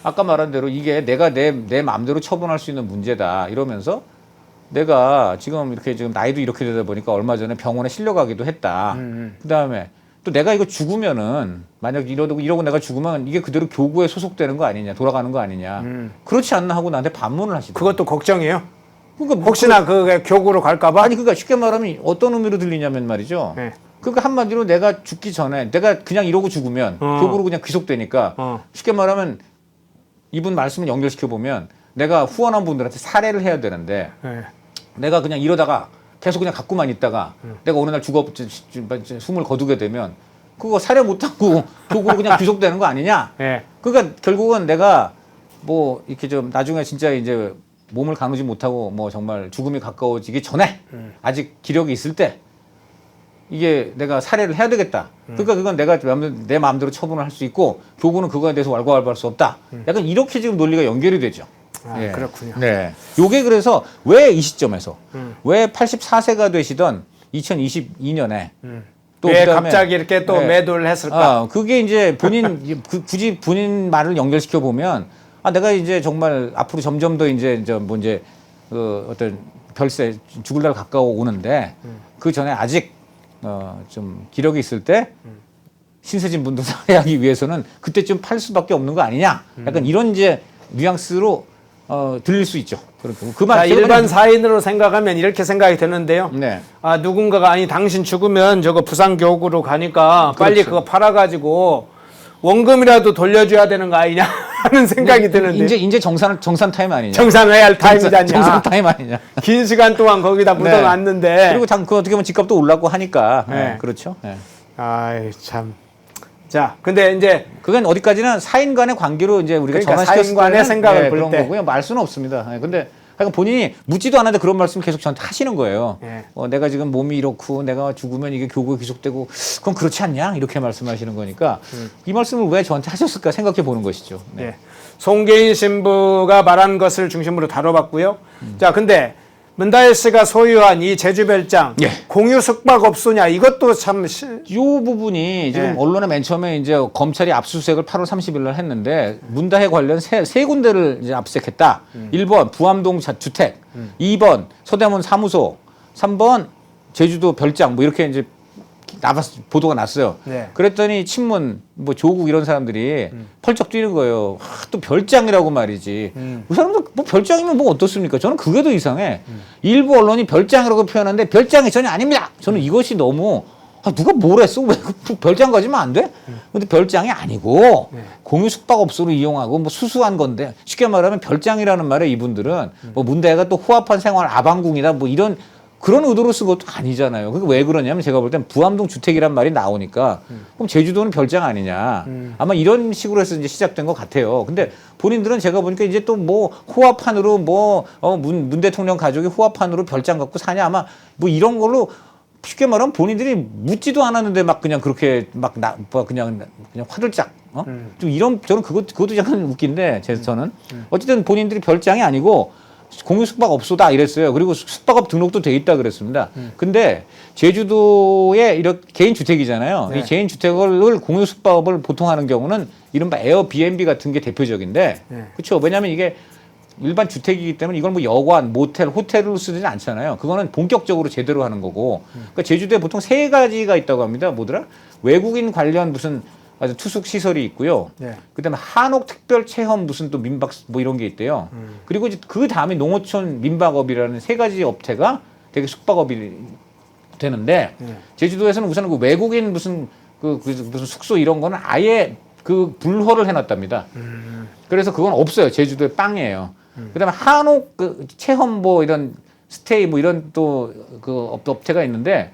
아까 말한 대로 이게 내가 내 마음대로 처분할 수 있는 문제다 이러면서 내가 지금 이렇게 지금 나이도 이렇게 되다 보니까 얼마 전에 병원에 실려가기도 했다. 그다음에 또 내가 이거 죽으면은 만약 이러고 내가 죽으면 이게 그대로 교구에 소속되는 거 아니냐, 돌아가는 거 아니냐. 그렇지 않나 하고 나한테 반문을 하시더라고요. 그것도 걱정이에요. 그러니까 혹시나 그 교구로 갈까봐? 아니 그러니까 쉽게 말하면 어떤 의미로 들리냐면 말이죠. 그러니까 한마디로 내가 죽기 전에 내가 그냥 이러고 죽으면 교구로 그냥 귀속되니까 쉽게 말하면 이분 말씀을 연결시켜 보면 내가 후원한 분들한테 사례를 해야 되는데 내가 그냥 이러다가 계속 그냥 갖고만 있다가 내가 어느 날 숨을 거두게 되면 그거 사례 못하고 교구로 그냥 귀속되는 거 아니냐? 그러니까 결국은 내가 뭐 이렇게 좀 나중에 진짜 이제 몸을 가누지 못하고 뭐 정말 죽음이 가까워지기 전에 아직 기력이 있을 때 이게 내가 사례를 해야 되겠다. 그러니까 그건 내가 내 마음대로 처분을 할 수 있고 교구는 그거에 대해서 왈가왈부할 수 없다. 약간 이렇게 지금 논리가 연결이 되죠. 예. 그렇군요. 네. 요게 그래서 왜 이 시점에서 왜 84세가 되시던 2022년에 또 왜 갑자기 이렇게 또 매도를 했을까? 그게 이제 굳이 본인 말을 연결시켜 보면 내가 이제 정말 앞으로 점점 더 이제 그 어떤 별세 죽을 날 가까워 오는데 그 전에 아직 좀 기력이 있을 때 신세진 분도 살해하기 위해서는 그때쯤 팔 수밖에 없는 거 아니냐? 약간 이런 이제 뉘앙스로 들릴 수 있죠. 일반 사인으로 생각하면 이렇게 생각이 드는데요. 누군가가 당신 죽으면 저거 부산교구로 가니까 빨리 그거 팔아가지고 원금이라도 돌려줘야 되는 거 아니냐 하는 생각이 드는데 이제 정산 타임 아니냐? 정산해야 할 타임이잖냐? 정산 타임 아니냐? 긴 시간 동안 거기다 묻어놨는데 그리고 그 어떻게 보면 집값도 올랐고 하니까 그렇죠. 아이 참. 자, 근데 이제 그건 어디까지는 사인 간의 관계로 이제 우리가 전환시켰을 사인 간의 생각을 볼 그런 때 거고요. 말 수는 없습니다. 근데 하여간 본인이 묻지도 않았는데 그런 말씀 계속 저한테 하시는 거예요. 내가 지금 몸이 이렇고 내가 죽으면 이게 교구에 귀속되고 그건 그렇지 않냐? 이렇게 말씀하시는 거니까 이 말씀을 왜 저한테 하셨을까 생각해 보는 것이죠. 송계인 신부가 말한 것을 중심으로 다뤄봤고요. 자, 근데 문다혜 씨가 소유한 이 제주별장 공유 숙박업소냐 이것도 참 이 부분이 지금 언론에 맨 처음에 이제 검찰이 압수수색을 8월 30일 날 했는데 문다혜 관련 세 군데를 이제 압수수색했다. 1번 부암동 주택, 2번 서대문 사무소, 3번 제주도 별장 뭐 이렇게 이제 보도가 났어요. 그랬더니 친문 뭐 조국 이런 사람들이 펄쩍 뛰는 거예요. 또 별장이라고 말이지. 그 사람들 뭐 별장이면 뭐 어떻습니까? 저는 그게 더 이상해. 일부 언론이 별장이라고 표현하는데 별장이 전혀 아닙니다. 저는 이것이 너무 누가 뭘 했어? 왜 별장 가지면 안 돼? 근데 별장이 아니고 공유 숙박업소로 이용하고 뭐 수수한 건데 쉽게 말하면 별장이라는 말에 이분들은 뭐 문대가 또 호합한 생활 아방궁이다 뭐 이런 그런 의도로 쓴 것도 아니잖아요. 그게 왜 그러냐면 제가 볼 땐 부암동 주택이란 말이 나오니까 그럼 제주도는 별장 아니냐. 아마 이런 식으로 해서 이제 시작된 것 같아요. 근데 본인들은 제가 보니까 이제 또 뭐 호합판으로 문 대통령 가족이 호합판으로 별장 갖고 사냐 아마 뭐 이런 걸로 쉽게 말하면 본인들이 묻지도 않았는데 막 그냥 그렇게 그냥 화들짝 좀 이런 저는 그것도 약간 웃긴데 저는 어쨌든 본인들이 별장이 아니고 공유 숙박업소다 이랬어요. 그리고 숙박업 등록도 돼 있다 그랬습니다. 근데 제주도에 이런 개인 주택이잖아요. 이 개인 주택을 공유 숙박업을 보통 하는 경우는 이른바 에어비앤비 같은 게 대표적인데 그렇죠. 왜냐하면 이게 일반 주택이기 때문에 이걸 뭐 여관, 모텔, 호텔로 쓰지는 않잖아요. 그거는 본격적으로 제대로 하는 거고. 그러니까 제주도에 보통 세 가지가 있다고 합니다. 뭐더라? 외국인 관련 무슨 아주 투숙 시설이 있고요. 그다음에 한옥 특별 체험 무슨 또 민박 뭐 이런 게 있대요. 그리고 이제 그 다음에 농어촌 민박업이라는 세 가지 업태가 되게 숙박업이 되는데 제주도에서는 우선 그 외국인 무슨 무슨 숙소 이런 거는 아예 그 불허를 해놨답니다. 그래서 그건 없어요. 제주도에 빵이에요. 그다음에 한옥 체험 뭐 이런 스테이 뭐 이런 또 그 업태가 있는데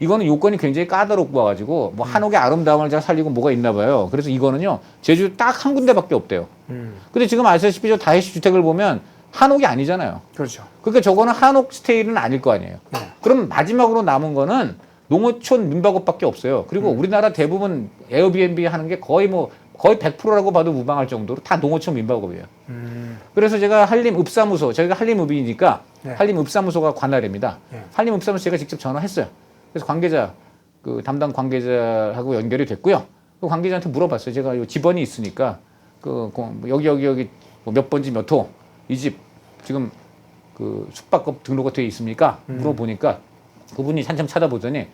이거는 요건이 굉장히 까다롭고 와가지고 뭐 한옥의 아름다움을 잘 살리고 뭐가 있나 봐요. 그래서 이거는요 제주 딱 한 군데밖에 없대요. 근데 지금 아시다시피 저 다해시 주택을 보면 한옥이 아니잖아요. 그렇죠. 그러니까 저거는 한옥 스테이는 아닐 거 아니에요. 그럼 마지막으로 남은 거는 농어촌 민박업밖에 없어요. 그리고 우리나라 대부분 에어비앤비 하는 게 거의 100%라고 봐도 무방할 정도로 다 농어촌 민박업이에요. 그래서 제가 한림읍사무소, 저희가 한림읍이니까 한림읍사무소가 관할입니다. 한림읍사무소 제가 직접 전화했어요. 그래서 관계자, 그 담당 관계자하고 연결이 됐고요. 그 관계자한테 물어봤어요. 제가 요 집원이 있으니까 여기 뭐 몇 번지 몇 호 이 집 지금 그 숙박업 등록이 되어 있습니까? 물어보니까 그분이 한참 찾아보더니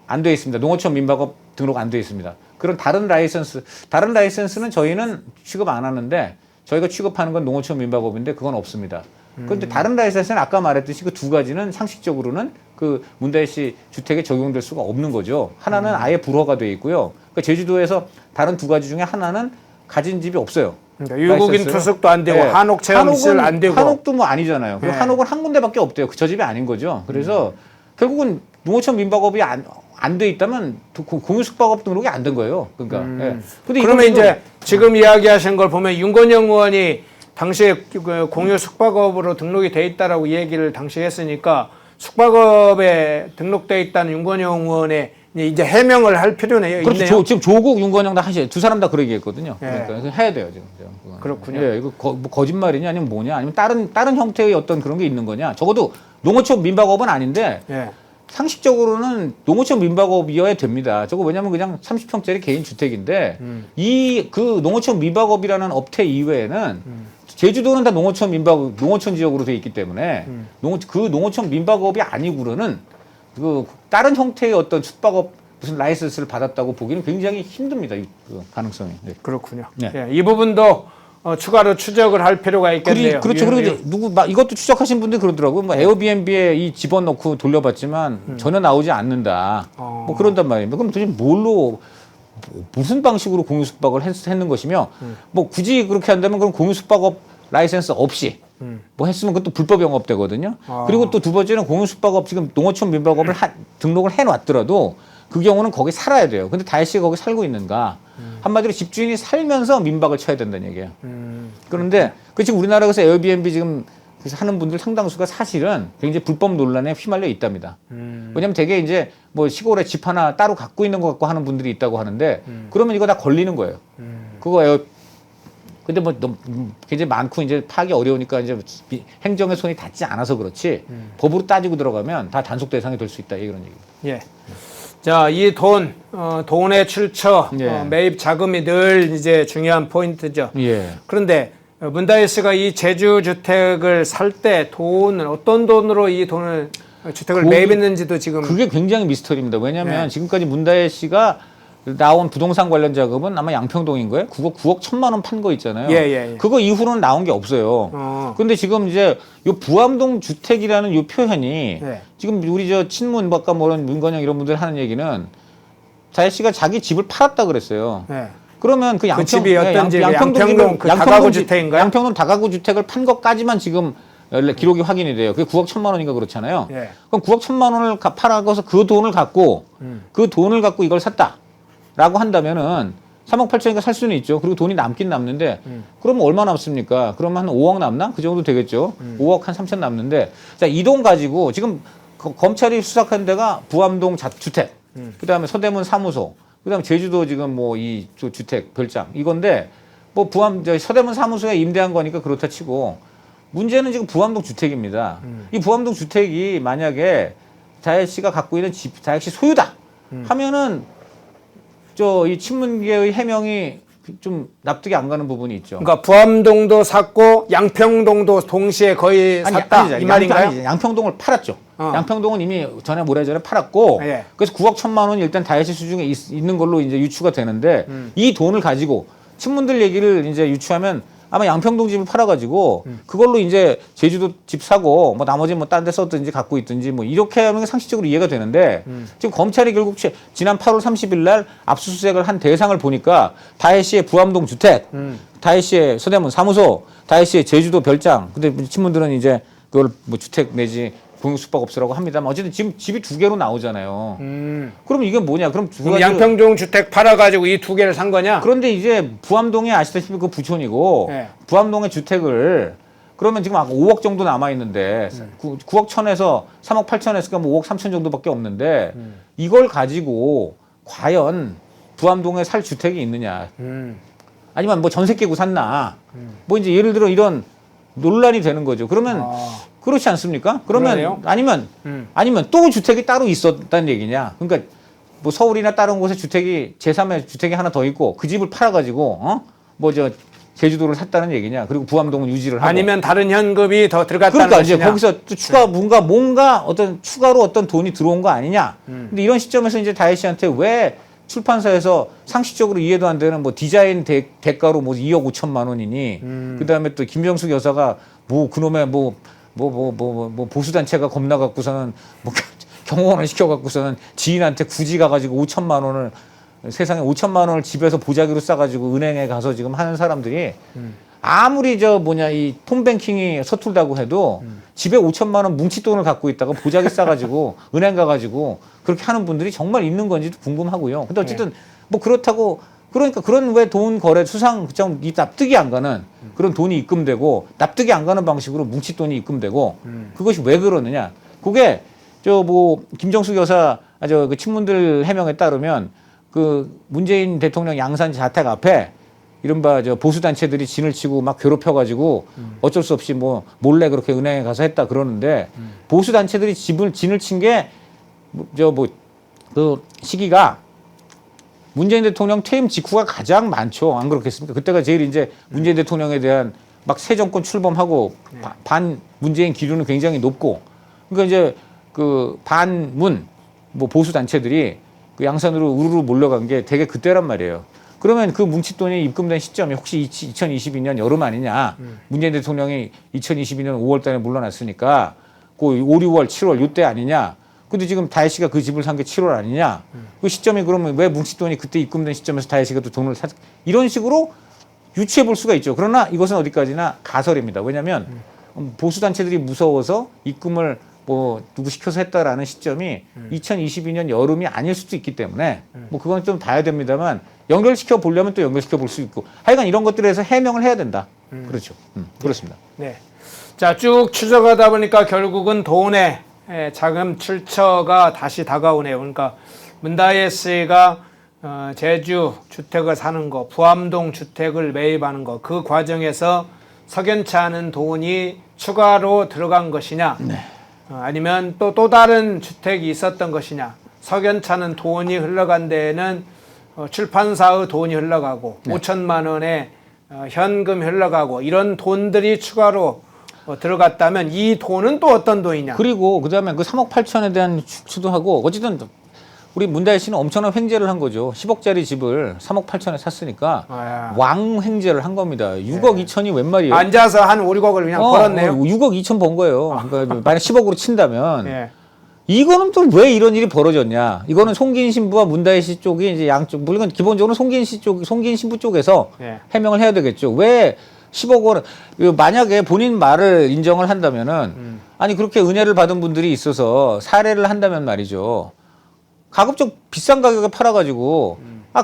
안 되어 있습니다. 농어촌 민박업 등록 안 되어 있습니다. 그런 다른 라이센스는 저희는 취급 안 하는데 저희가 취급하는 건 농어촌 민박업인데 그건 없습니다. 그런데 다른 라이센스는 아까 말했듯이 그 두 가지는 상식적으로는 그 문다혜 씨 주택에 적용될 수가 없는 거죠. 하나는 아예 불허가 되어 있고요. 그러니까 제주도에서 다른 두 가지 중에 하나는 가진 집이 없어요. 그러니까 유국인 투숙도 안 되고 한옥 체험실 안 되고 한옥도 뭐 아니잖아요. 그리고 한옥은 한 군데밖에 없대요. 저 집이 아닌 거죠. 그래서 결국은 농어촌 민박업이 안 돼 있다면 공유 숙박업 등록이 안 된 거예요. 그러니까. 근데 그러면 이제 지금 이야기하신 걸 보면 윤건영 의원이 당시에 그 공유 숙박업으로 등록이 돼 있다라고 얘기를 당시 했으니까 숙박업에 등록돼 있다는 윤건영 의원의 이제 해명을 할 필요는 그렇죠. 있네요. 지금 조국, 윤건영 다 하셔요. 두 사람 다 그러게 했거든요. 그러니까 해야 돼요 지금. 그렇군요. 예, 이거 뭐 거짓말이냐 아니면 뭐냐 아니면 다른 형태의 어떤 그런 게 있는 거냐. 적어도 농어촌 민박업은 아닌데 상식적으로는 농어촌 민박업이어야 됩니다. 저거 왜냐면 그냥 30평짜리 개인 주택인데 그 농어촌 민박업이라는 업태 이외에는 제주도는 다 농어촌 지역으로 돼 있기 때문에 그 농어촌 민박업이 아니고는 그 다른 형태의 어떤 숙박업 무슨 라이센스를 받았다고 보기는 굉장히 힘듭니다. 그 가능성이. 네. 그렇군요. 네. 이 부분도 추가로 추적을 할 필요가 있겠네요. 그렇죠. 그리고 이것도 추적하신 분들이 그러더라고요. 뭐 에어비앤비에 이 집어넣고 돌려봤지만 전혀 나오지 않는다. 뭐 그런단 말입니다. 그럼 도대체 무슨 방식으로 공유 숙박을 했는 것이며 뭐 굳이 그렇게 한다면 그럼 공유 숙박업 라이센스 없이 뭐 했으면 그것도 불법 영업되거든요. 그리고 또 두 번째는 공유 숙박업 지금 농어촌 민박업을 등록을 해놨더라도 그 경우는 거기 살아야 돼요. 근데 다혜 씨가 거기 살고 있는가? 한마디로 집주인이 살면서 민박을 쳐야 된다는 얘기예요. 그런데 그 지금 우리나라에서 에어비앤비 지금 하는 분들 상당수가 사실은 굉장히 불법 논란에 휘말려 있답니다. 왜냐면 되게 이제 뭐 시골에 집 하나 따로 갖고 있는 것 같고 하는 분들이 있다고 하는데 그러면 이거 다 걸리는 거예요. 근데 뭐 너무 굉장히 많고 이제 파악이 어려우니까 이제 행정의 손이 닿지 않아서 그렇지 법으로 따지고 들어가면 다 단속 대상이 될 수 있다 이런 얘기. 예. 자, 이 돈의 출처, 매입 자금이 늘 이제 중요한 포인트죠. 그런데 문다혜 씨가 이 제주 주택을 살 때 어떤 돈으로 이 주택을 매입했는지도 지금 그게 굉장히 미스터리입니다. 왜냐하면 지금까지 문다혜 씨가 나온 부동산 관련 자금은 아마 양평동인 거예요. 9억 1천만 원 판 거 있잖아요. 그거 이후로는 나온 게 없어요. 그런데 지금 이제 요 부암동 주택이라는 요 표현이 지금 우리 저 친문 아까 문건영 이런 분들 하는 얘기는 다혜 씨가 자기 집을 팔았다 그랬어요. 그러면 그 집이 어떤 집? 양평동 그 다가구 주택인가요? 양평동 다가구 주택을 판 것까지만 지금 기록이 확인이 돼요. 그게 9억 1천만 원인가 그렇잖아요. 그럼 9억 1천만 원을 팔아서 그 돈을 갖고 이걸 샀다. 라고 한다면은 3억 8천이니까 살 수는 있죠. 그리고 돈이 남긴 남는데 그러면 얼마 남습니까? 그러면 한 5억 남나? 그 정도 되겠죠. 5억 한 3천 남는데 자, 이 돈 가지고 지금 검찰이 수사한 데가 부암동 주택, 그다음에 서대문 사무소, 그다음에 제주도 지금 뭐 이 주택 별장 이건데 뭐 서대문 사무소에 임대한 거니까 그렇다 치고 문제는 지금 부암동 주택입니다. 이 부암동 주택이 만약에 다혜 씨가 갖고 있는 집, 다혜 씨 소유다 하면은 이 친문계의 해명이 좀 납득이 안 가는 부분이 있죠. 그러니까 부암동도 샀고 양평동도 동시에 거의 샀다 이 말인가요? 양평동을 팔았죠. 양평동은 이미 전에 모래전에 팔았고 그래서 9억 1천만 원이 일단 다혜 씨 수중에 있는 걸로 이제 유추가 되는데 이 돈을 가지고 친문들 얘기를 이제 유추하면 아마 양평동 집을 팔아가지고 그걸로 이제 제주도 집 사고 뭐 나머지 뭐 딴 데 썼든지 갖고 있든지 뭐 이렇게 하면 상식적으로 이해가 되는데 지금 검찰이 결국 지난 8월 30일 날 압수수색을 한 대상을 보니까 다혜 씨의 부암동 주택, 다혜 씨의 서대문 사무소, 다혜 씨의 제주도 별장. 근데 친문들은 이제 그걸 뭐 주택 내지 공용숙박업소라고 합니다만 어쨌든 지금 집이 2개로 나오잖아요. 그럼 이게 뭐냐? 그럼 양평동 주택 팔아가지고 이 2개를 산 거냐? 그런데 이제 부암동에 아시다시피 그 부촌이고 네. 부암동의 주택을 그러면 지금 5억 정도 남아 있는데 9억 1천에서 3억 8천에서 뭐 5억 3천 정도밖에 없는데 이걸 가지고 과연 부암동에 살 주택이 있느냐? 아니면 뭐 전세 깨고 샀나? 뭐 이제 예를 들어 이런 논란이 되는 거죠. 그러면 그렇지 않습니까? 그러면 그러네요. 아니면 또 주택이 따로 있었다는 얘기냐? 그러니까 뭐 서울이나 다른 곳에 주택이 제3의 주택이 하나 더 있고 그 집을 팔아가지고 뭐 저 제주도를 샀다는 얘기냐? 그리고 부암동은 유지를 하고 아니면 다른 현금이 더 들어갔다는 그러니까 것이냐? 이제 거기서 또 추가 뭔가 어떤 추가로 어떤 돈이 들어온 거 아니냐? 근데 이런 시점에서 이제 다혜 씨한테 왜 출판사에서 상식적으로 이해도 안 되는 뭐 디자인 대가로 뭐 2억 5천만 원이니 그다음에 또 김병숙 여사가 뭐 그놈의 뭐 보수단체가 겁나 갖고서는 뭐 경호원을 시켜갖고서는 지인한테 굳이 가가지고 5천만 원을 세상에 5천만 원을 집에서 보자기로 싸가지고 은행에 가서 지금 하는 사람들이 아무리 이 폰뱅킹이 서툴다고 해도 집에 5천만 원 뭉칫돈을 갖고 있다가 보자기 싸가지고 은행 가가지고 그렇게 하는 분들이 정말 있는 건지도 궁금하고요. 근데 어쨌든 뭐 그렇다고 그러니까 그런 왜 돈 거래 이 납득이 안 가는 그런 돈이 입금되고 납득이 안 가는 방식으로 뭉칫돈이 입금되고 그것이 왜 그러느냐? 그게 김정숙 여사 그 친문들 해명에 따르면 그 문재인 대통령 양산 자택 앞에 이른바 보수 단체들이 진을 치고 막 괴롭혀가지고 어쩔 수 없이 뭐 몰래 그렇게 은행에 가서 했다 그러는데 보수 단체들이 진을 친 게 그 시기가 문재인 대통령 퇴임 직후가 가장 많죠. 안 그렇겠습니까? 그때가 제일 이제 문재인 대통령에 대한 막 새 정권 출범하고 반 문재인 기류는 굉장히 높고 그러니까 이제 그 반문 보수 단체들이 그 양산으로 우르르 몰려간 게 되게 그때란 말이에요. 그러면 그 뭉칫돈이 입금된 시점이 혹시 2022년 여름 아니냐. 문재인 대통령이 2022년 5월 달에 물러났으니까 그 5, 6월, 7월 이때 아니냐. 근데 지금 다혜 씨가 그 집을 산 게 7월 아니냐. 그 시점이 그러면 왜 뭉칫돈이 그때 입금된 시점에서 다혜 씨가 또 돈을 이런 식으로 유추해 볼 수가 있죠. 그러나 이것은 어디까지나 가설입니다. 왜냐하면 보수단체들이 무서워서 입금을 누구 시켜서 했다라는 시점이 2022년 여름이 아닐 수도 있기 때문에 그건 좀 봐야 됩니다만 연결시켜 보려면 또 연결시켜 볼 수 있고 하여간 이런 것들에서 해명을 해야 된다. 그렇죠. 그렇습니다. 네. 자, 쭉 추적하다 보니까 결국은 돈의 자금 출처가 다시 다가오네요. 그러니까 문다혜 씨가 제주 주택을 사는 거, 부암동 주택을 매입하는 거, 그 과정에서 석연치 않은 돈이 추가로 들어간 것이냐, 네. 아니면 또 다른 주택이 있었던 것이냐, 석연치 않은 돈이 흘러간 데에는 출판사의 돈이 흘러가고, 네. 5천만 원의 현금 흘러가고, 이런 돈들이 추가로 들어갔다면 이 돈은 또 어떤 돈이냐. 그리고 그다음에 그 3억 8천에 대한 추도 하고 어쨌든 우리 문다혜 씨는 엄청난 횡재를 한 거죠. 10억짜리 집을 3억 8천에 샀으니까 왕횡재를 한 겁니다. 6억 네. 2천이 웬 말이에요. 앉아서 한 5, 6억을 그냥 벌었네요. 6억 2천 번 거예요. 그러니까 만약 10억으로 친다면 네. 이거는 또 왜 이런 일이 벌어졌냐. 이거는 송기인 신부와 문다혜 씨 쪽이 이제 양쪽 물론 기본적으로 송기인 신부 쪽에서 네. 해명을 해야 되겠죠. 왜 10억 원, 만약에 본인 말을 인정을 한다면은, 아니, 그렇게 은혜를 받은 분들이 있어서 사례를 한다면 말이죠. 가급적 비싼 가격에 팔아가지고,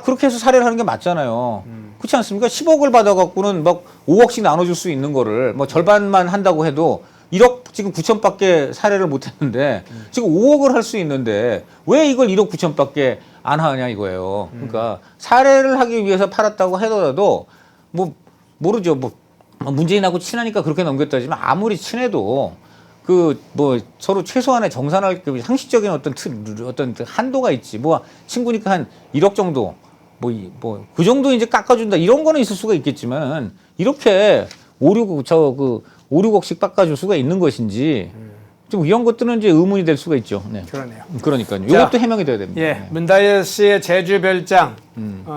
그렇게 해서 사례를 하는 게 맞잖아요. 그렇지 않습니까? 10억을 받아갖고는 막 5억씩 나눠줄 수 있는 거를, 절반만 한다고 해도 1억 지금 9천밖에 사례를 못 했는데, 지금 5억을 할 수 있는데, 왜 이걸 1억 9천밖에 안 하냐 이거예요. 그러니까, 사례를 하기 위해서 팔았다고 하더라도, 모르죠. 문재인하고 친하니까 그렇게 넘겼다지만 아무리 친해도 서로 최소한의 정산할 상식적인 어떤 한도가 있지. 친구니까 한 1억 정도, 그 정도 이제 깎아준다. 이런 거는 있을 수가 있겠지만 이렇게 5, 6억씩 깎아줄 수가 있는 것인지 좀 이런 것들은 이제 의문이 될 수가 있죠. 네. 그러네요. 그러니까요. 이것도 해명이 돼야 됩니다. 예, 네. 문다혜 씨의 제주 별장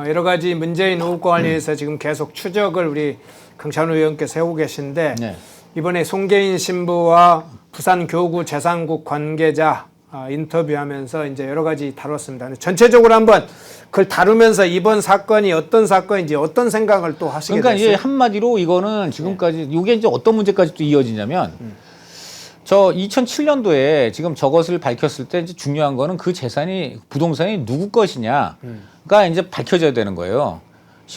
여러 가지 문재인 의혹과 관련해서 지금 계속 추적을 우리 강찬호 의원께서 해오고 계신데 네. 이번에 송계인 신부와 부산 교구 재산국 관계자 인터뷰하면서 이제 여러 가지 다뤘습니다. 전체적으로 한번 그걸 다루면서 이번 사건이 어떤 사건인지 어떤 생각을 또 하시게 됐어요? 그러니까 이제 한마디로 이거는 지금까지 이게 이제 어떤 문제까지 또 이어지냐면. 저 2007년도에 지금 저것을 밝혔을 때 이제 중요한 거는 그 재산이 부동산이 누구 것이냐가 이제 밝혀져야 되는 거예요.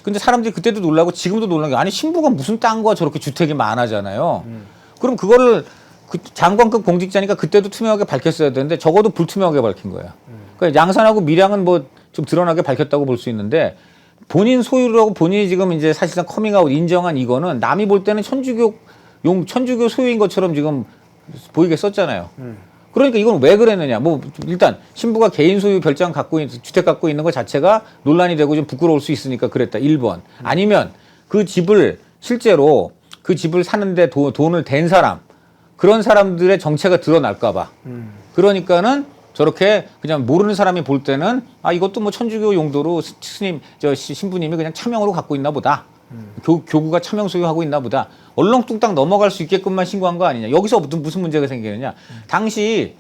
근데 사람들이 그때도 놀라고 지금도 놀란 게 아니 신부가 무슨 땅과 저렇게 주택이 많아잖아요. 그럼 그거를 그 장관급 공직자니까 그때도 투명하게 밝혔어야 되는데 적어도 불투명하게 밝힌 거야. 그러니까 양산하고 밀양은 뭐 좀 드러나게 밝혔다고 볼 수 있는데 본인 소유라고 본인이 지금 이제 사실상 커밍아웃 인정한 이거는 남이 볼 때는 천주교 소유인 것처럼 지금 보이게 썼잖아요. 그러니까 이건 왜 그랬느냐. 뭐 일단 신부가 개인 소유 별장 주택 갖고 있는 것 자체가 논란이 되고 좀 부끄러울 수 있으니까 그랬다. 1번. 아니면 그 집을 실제로 그 집을 사는데 돈을 댄 사람 그런 사람들의 정체가 드러날까 봐. 그러니까는 저렇게 그냥 모르는 사람이 볼 때는 아 이것도 뭐 천주교 용도로 신부님이 그냥 차명으로 갖고 있나 보다. 교구가 차명 소유하고 있나 보다. 얼렁뚱땅 넘어갈 수 있게끔만 신고한 거 아니냐. 여기서 무슨 문제가 생기느냐. 당시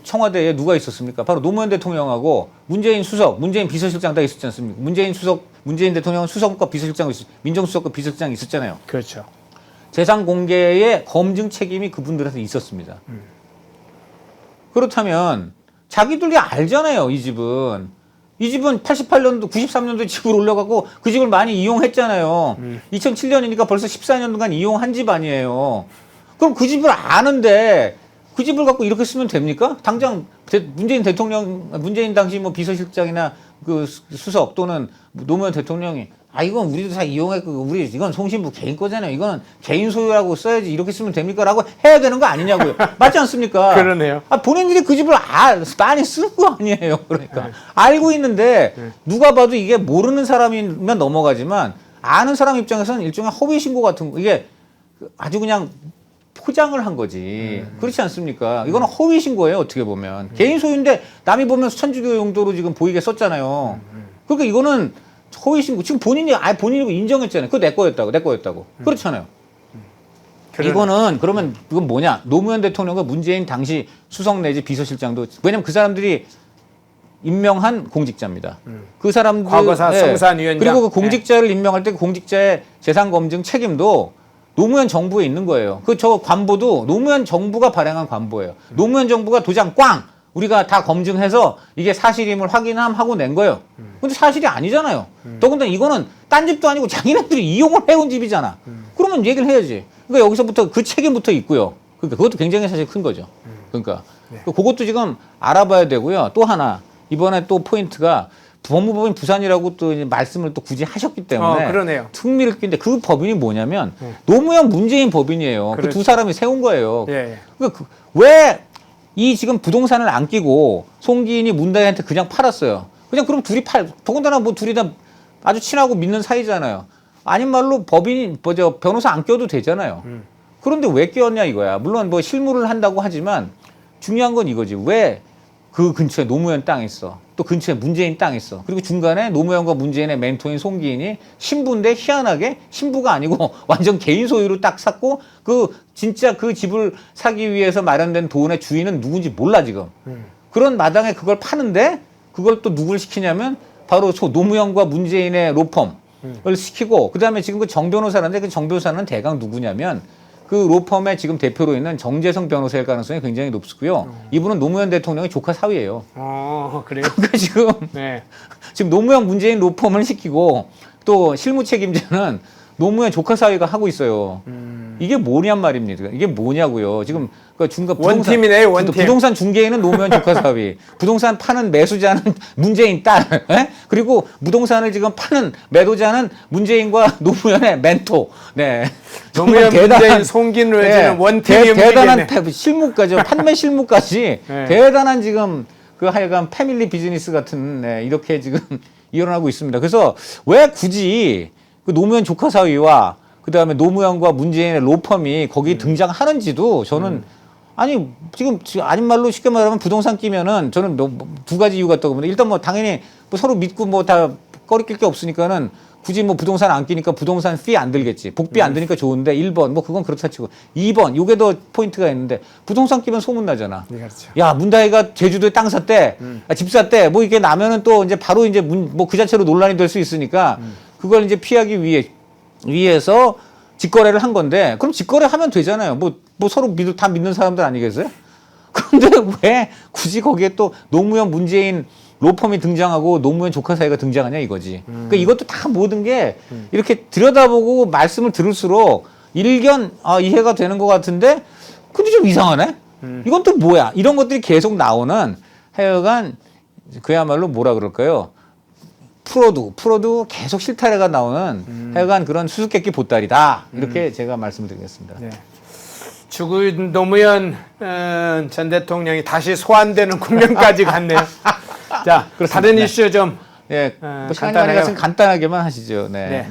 청와대에 누가 있었습니까? 바로 노무현 대통령하고 문재인 수석, 문재인 비서실장 다 있었지 않습니까? 문재인 대통령은 수석과 비서실장 민정수석과 비서실장이 있었잖아요. 그렇죠. 재산 공개의 검증 책임이 그분들한테 있었습니다. 그렇다면 자기들이 알잖아요. 이 집은 88년도, 93년도에 집을 올려가고 그 집을 많이 이용했잖아요. 2007년이니까 벌써 14년간 이용한 집 아니에요. 그럼 그 집을 아는데 그 집을 갖고 이렇게 쓰면 됩니까? 당장 문재인 당시 뭐 비서실장이나 그 수석 또는 노무현 대통령이 아 이건 우리도 다 이용했고 이건 송신부 개인 거잖아요. 이거는 개인 소유라고 써야지 이렇게 쓰면 됩니까?라고 해야 되는 거 아니냐고요. 맞지 않습니까? 그러네요. 아 본인들이 그 집을 많이 쓰는 거 아니에요. 그러니까 알고 있는데 누가 봐도 이게 모르는 사람이면 넘어가지만 아는 사람 입장에서는 일종의 허위 신고 같은 거 이게 아주 그냥 포장을 한 거지. 그렇지 않습니까? 이거는 허위 신고예요. 어떻게 보면 개인 소유인데 남이 보면 천주교 용도로 지금 보이게 썼잖아요. 그러니까 이거는 허위 신고. 지금 본인이 인정했잖아요. 그거 내 거였다고. 그렇잖아요. 그러면 이건 뭐냐? 노무현 대통령과 문재인 당시 수석 내지 비서실장도 왜냐면 그 사람들이 임명한 공직자입니다. 그 사람들 과거사 성산위원장 그리고 그 공직자를 임명할 때 그 공직자의 재산 검증 책임도 노무현 정부에 있는 거예요. 저 관보도 노무현 정부가 발행한 관보예요. 노무현 정부가 도장 꽝! 우리가 다 검증해서 이게 사실임을 확인하고 낸 거예요. 근데 사실이 아니잖아요. 더군다나 이거는 딴 집도 아니고 자기네들이 이용을 해온 집이잖아. 그러면 얘기를 해야지. 그러니까 여기서부터 그 책임부터 있고요. 그러니까 그것도 굉장히 사실 큰 거죠. 그러니까 그것도 지금 알아봐야 되고요. 또 하나 이번에 또 포인트가 법무법인 부산이라고 또 이제 말씀을 또 굳이 하셨기 때문에 그러네요. 흥미를 끼는데 그 법인이 뭐냐면 노무현 문재인 법인이에요. 그 두 사람이 세운 거예요. 그러니까 왜 이 지금 부동산을 안 끼고 송기인이 문다희한테 그냥 팔았어요. 그냥 그럼 더군다나 뭐 둘이 다 아주 친하고 믿는 사이잖아요. 아닌 말로 변호사 안 껴도 되잖아요. 그런데 왜 끼웠냐 이거야. 물론 뭐 실무를 한다고 하지만 중요한 건 이거지. 왜 그 근처에 노무현 땅이 있어. 또 근처에 문재인 땅이 있어. 그리고 중간에 노무현과 문재인의 멘토인 송기인이 신부인데 희한하게 신부가 아니고 완전 개인 소유로 딱 샀고 진짜 그 집을 사기 위해서 마련된 돈의 주인은 누군지 몰라 지금. 그런 마당에 그걸 파는데 그걸 또 누굴 시키냐면 바로 노무현과 문재인의 로펌을 시키고 그다음에 지금 그 정 변호사인데 그 정 변호사는 대강 누구냐면 그 로펌의 지금 대표로 있는 정재성 변호사일 가능성이 굉장히 높고요. 이분은 노무현 대통령의 조카 사위예요. 그래요? 그러니까 지금 노무현 문재인 로펌을 시키고 또 실무 책임자는 노무현 조카 사위가 하고 있어요. 이게 뭐냔 말입니다. 이게 뭐냐고요. 지금 원팀이네, 원팀. 부동산 중개인은 노무현 조카 사위, 부동산 파는 매수자는 문재인 딸, 그리고 부동산을 지금 파는 매도자는 문재인과 노무현의 멘토. 네. 노무현 문재인 송기인으로 해주는 원팀이 대단한 실무까지, 판매 실무까지 대단한 지금 하여간 패밀리 비즈니스 같은 이렇게 지금 일어나고 있습니다. 그래서 왜 굳이 그 노무현 조카 사위와 그다음에 노무현과 문재인의 로펌이 거기 등장하는지도 저는 아니 지금 아닌 말로 쉽게 말하면 부동산 끼면은 저는 두 가지 이유가 있다고 봅니다. 일단 뭐 당연히 뭐 서로 믿고 뭐 다 꺼리낄 게 없으니까는 굳이 뭐 부동산 안 끼니까 부동산 피 안 들겠지. 복비 안 드니까 좋은데 1번 뭐 그건 그렇다 치고 2번 요게 더 포인트가 있는데 부동산 끼면 소문 나잖아. 네, 그렇죠. 야 문다희가 제주도에 땅 샀대, 집 샀대. 뭐 이게 나면은 또 이제 바로 이제 뭐 그 자체로 논란이 될 수 있으니까 그걸 이제 피하기 위해서 직거래를 한 건데 그럼 직거래하면 되잖아요. 뭐 서로 다 믿는 사람들 아니겠어요? 그런데 왜 굳이 거기에 또 노무현 문재인 로펌이 등장하고 노무현 조카 사이가 등장하냐 이거지. 그러니까 이것도 다 모든 게 이렇게 들여다보고 말씀을 들을수록 일견 이해가 되는 것 같은데 근데 좀 이상하네. 이건 또 뭐야? 이런 것들이 계속 나오는 하여간 그야말로 뭐라 그럴까요? 풀어도 계속 실타래가 나오는 하여간 그런 수수께끼 보따리다. 이렇게 제가 말씀을 드리겠습니다. 네. 죽은 노무현 전 대통령이 다시 소환되는 국면까지 갔네요. 자, 다른 이슈 좀 뭐 시간이 많이 갔으면 간단하게만 하시죠. 네.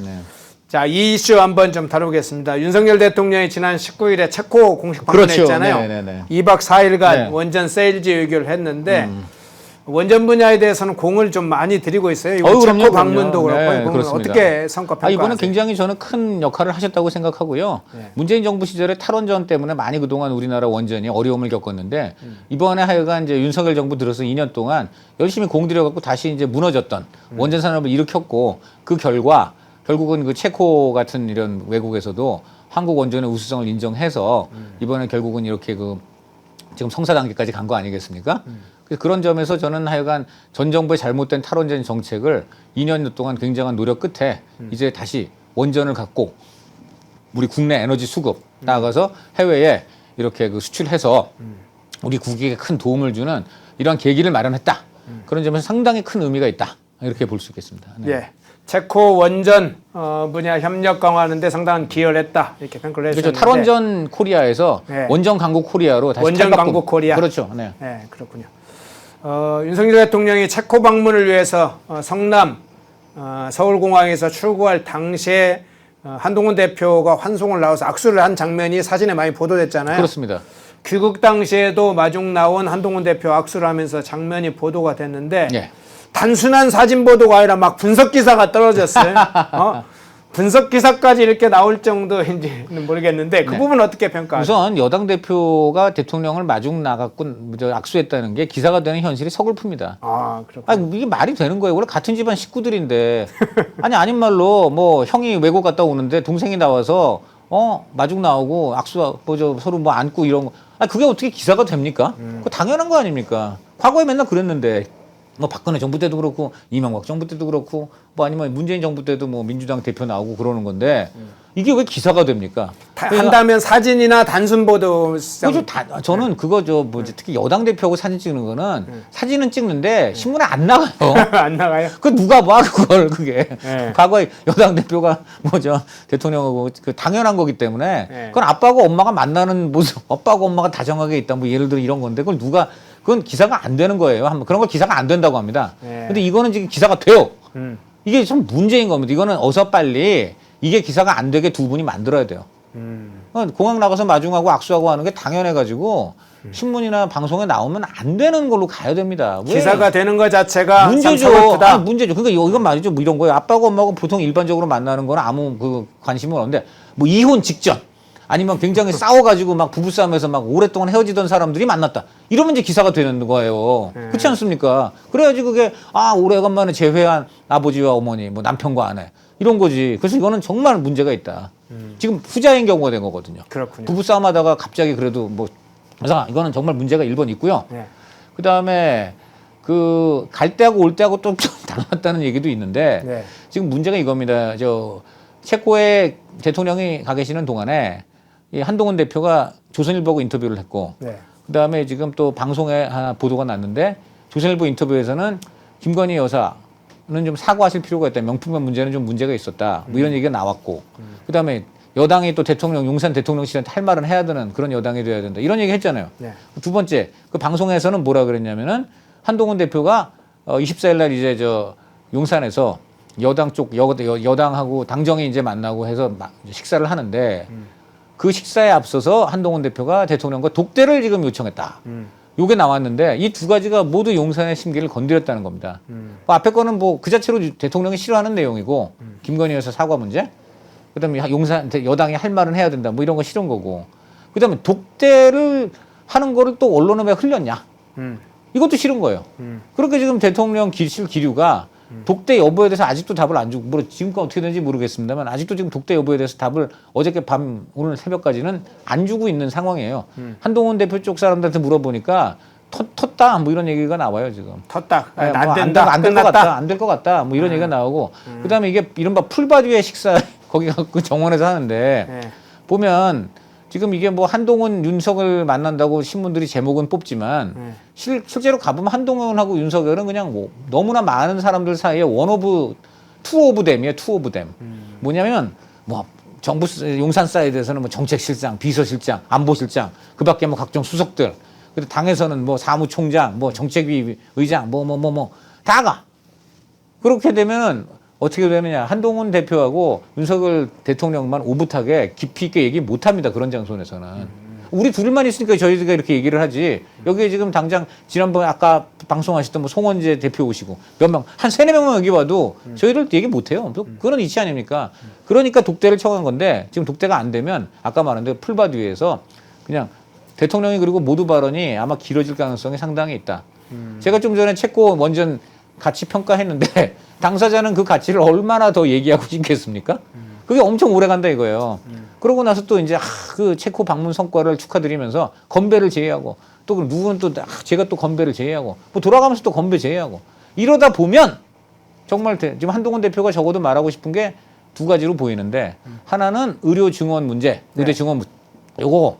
자, 이 이슈 한번 좀 다루겠습니다. 윤석열 대통령이 지난 19일에 체코 공식 방문했잖아요. 2박 4일간 원전 세일즈 의결을 했는데 원전 분야에 대해서는 공을 좀 많이 들이고 있어요. 이번 체코 방문도 그렇고 이건 어떻게 성과평가하세요? 이번은 굉장히 저는 큰 역할을 하셨다고 생각하고요. 문재인 정부 시절에 탈원전 때문에 많이 그동안 우리나라 원전이 어려움을 겪었는데 이번에 하여간 이제 윤석열 정부 들어서 2년 동안 열심히 공 들여갖고 다시 이제 무너졌던 원전 산업을 일으켰고 그 결과 결국은 그 체코 같은 이런 외국에서도 한국 원전의 우수성을 인정해서 이번에 결국은 이렇게 그 지금 성사 단계까지 간 거 아니겠습니까? 그래서 그런 점에서 저는 하여간 전 정부의 잘못된 탈원전 정책을 2년 동안 굉장한 노력 끝에 이제 다시 원전을 갖고 우리 국내 에너지 수급 나아가서 해외에 이렇게 그 수출해서 우리 국익에 큰 도움을 주는 이러한 계기를 마련했다. 그런 점에서 상당히 큰 의미가 있다. 이렇게 볼 수 있겠습니다. 네. 예. 체코 원전 분야 협력 강화하는데 상당한 기여를 했다. 이렇게 평가를 했었는데. 그렇죠. 탈원전 코리아에서 원전 강국 코리아로 다시 원전 강국 코리아. 그렇죠. 네. 네, 그렇군요. 윤석열 대통령이 체코 방문을 위해서 성남 서울공항에서 출국할 당시에 한동훈 대표가 환송을 나와서 악수를 한 장면이 사진에 많이 보도됐잖아요. 그렇습니다. 귀국 당시에도 마중 나온 한동훈 대표 악수를 하면서 장면이 보도가 됐는데 단순한 사진 보도가 아니라 막 분석 기사가 떨어졌어요. 분석 기사까지 이렇게 나올 정도인지는 모르겠는데 그 부분 어떻게 평가하세요? 우선 여당 대표가 대통령을 마중 나갔고 악수했다는 게 기사가 되는 현실이 서글픕니다. 그렇군요. 이게 말이 되는 거예요. 원래 같은 집안 식구들인데 아닌 말로 뭐 형이 외국 갔다 오는데 동생이 나와서 마중 나오고 악수 서로 뭐 안고 이런 거. 그게 어떻게 기사가 됩니까? 그거 당연한 거 아닙니까? 과거에 맨날 그랬는데. 뭐 박근혜 정부 때도 그렇고 이명박 정부 때도 그렇고 뭐 아니면 문재인 정부 때도 뭐 민주당 대표 나오고 그러는 건데 이게 왜 기사가 됩니까? 한다면 사진이나 단순 보도. 저는 그거죠. 특히 여당 대표하고 사진 찍는 거는 사진은 찍는데 신문에 안 나가요. 안 나가요? 그 누가 봐 그걸 그게. 과거에 여당 대표가 대통령하고 그 당연한 거기 때문에 그건 아빠하고 엄마가 만나는 모습, 아빠하고 엄마가 다정하게 있다 뭐 예를 들어 이런 건데 그건 기사가 안 되는 거예요. 그런 걸 기사가 안 된다고 합니다. 근데 이거는 지금 기사가 돼요. 이게 좀 문제인 겁니다. 이거는 어서 빨리 이게 기사가 안 되게 두 분이 만들어야 돼요. 공항 나가서 마중하고 악수하고 하는 게 당연해가지고 신문이나 방송에 나오면 안 되는 걸로 가야 됩니다. 왜? 기사가 되는 것 자체가 문제죠. 문제죠. 그러니까 이건 말이죠. 뭐 이런 거예요. 아빠하고 엄마하고 보통 일반적으로 만나는 거는 아무 관심은 없는데 뭐 이혼 직전 아니면 굉장히 싸워가지고 막 부부싸움에서 막 오랫동안 헤어지던 사람들이 만났다. 이러면 이제 기사가 되는 거예요. 그렇지 않습니까? 그래야지 그게 오래간만에 재회한 아버지와 어머니, 뭐 남편과 아내 이런 거지. 그래서 이거는 정말 문제가 있다. 지금 후자인 경우가 된 거거든요. 그렇군요. 부부싸움하다가 갑자기 그래도 그래서 이거는 정말 문제가 1번 있고요. 그 다음에 갈 때하고 올 때하고 좀 달랐다는 얘기도 있는데 지금 문제가 이겁니다. 체코에 대통령이 가 계시는 동안에 이 한동훈 대표가 조선일보하고 인터뷰를 했고 그다음에 지금 또 방송에 하나 보도가 났는데 조선일보 인터뷰에서는 김건희 여사는 좀 사과하실 필요가 있다. 명품관 문제는 좀 문제가 있었다. 뭐 이런 얘기가 나왔고 그다음에 여당이 또 용산 대통령실한테 할 말은 해야 되는 그런 여당이 돼야 된다. 이런 얘기 했잖아요. 두 번째 그 방송에서는 뭐라 그랬냐면은 한동훈 대표가 24일 날 이제 용산에서 여당 쪽 여당하고 당정이 이제 만나고 해서 식사를 하는데 그 식사에 앞서서 한동훈 대표가 대통령과 독대를 지금 요청했다. 요게 나왔는데 이 두 가지가 모두 용산의 심기를 건드렸다는 겁니다. 앞에 거는 그 자체로 대통령이 싫어하는 내용이고 김건희 여사 사과 문제, 그다음에 용산 여당이 할 말은 해야 된다. 뭐 이런 거 싫은 거고, 그다음에 독대를 하는 거를 또 언론에 왜 흘렸냐? 이것도 싫은 거예요. 그렇게 지금 대통령 기류가 독대 여부에 대해서 아직도 답을 안 주고 뭐 지금껏 어떻게 되는지 모르겠습니다만 아직도 지금 독대 여부에 대해서 답을 어저께 밤 오늘 새벽까지는 안 주고 있는 상황이에요. 한동훈 대표 쪽 사람들한테 물어보니까 텄다 뭐 이런 얘기가 나와요 지금. 텄다. 네, 안 뭐 된다. 안 될 것 같다. 안 될 것 같다. 뭐 이런 얘기가 나오고 그다음에 이게 이른바 풀바디의 식사 거기 그 정원에서 하는데 네. 보면 지금 이게 뭐 한동훈 윤석을 만난다고 신문들이 제목은 뽑지만 실제로 가보면 한동훈하고 윤석열은 그냥 뭐 너무나 많은 사람들 사이에 투 오브 댐이에요. 투 오브 댐. 뭐냐면 뭐 정부 용산 사이드에서는 뭐 정책실장, 비서실장, 안보실장, 그밖에 뭐 각종 수석들. 그리고 당에서는 뭐 사무총장, 뭐 정책위 의장, 뭐 다가. 그렇게 되면은 어떻게 되느냐. 한동훈 대표하고 윤석열 대통령만 오붓하게 깊이 있게 얘기 못 합니다. 그런 장소에서는. 우리 둘만 있으니까 저희가 이렇게 얘기를 하지. 여기에 지금 당장 지난번에 아까 방송하셨던 뭐 송원재 대표 오시고 몇 명, 한 3-4명만 여기 와도 저희들 얘기 못 해요. 그런 이치 아닙니까? 그러니까 독대를 청한 건데 지금 독대가 안 되면 아까 말한 대로 풀바디에서 그냥 대통령이 그리고 모두 발언이 아마 길어질 가능성이 상당히 있다. 제가 좀 전에 체코 원전 가치 평가했는데 당사자는 그 가치를 얼마나 더 얘기하고 싶겠습니까? 그게 엄청 오래 간다 이거예요. 그러고 나서 또 이제 그 체코 방문 성과를 축하드리면서 건배를 제의하고 또 누구는 또 제가 또 건배를 제의하고 뭐 돌아가면서 또 건배 제의하고 이러다 보면 정말 지금 한동훈 대표가 적어도 말하고 싶은 게 2가지로 보이는데 하나는 의료 증원 문제, 의대 증원 요거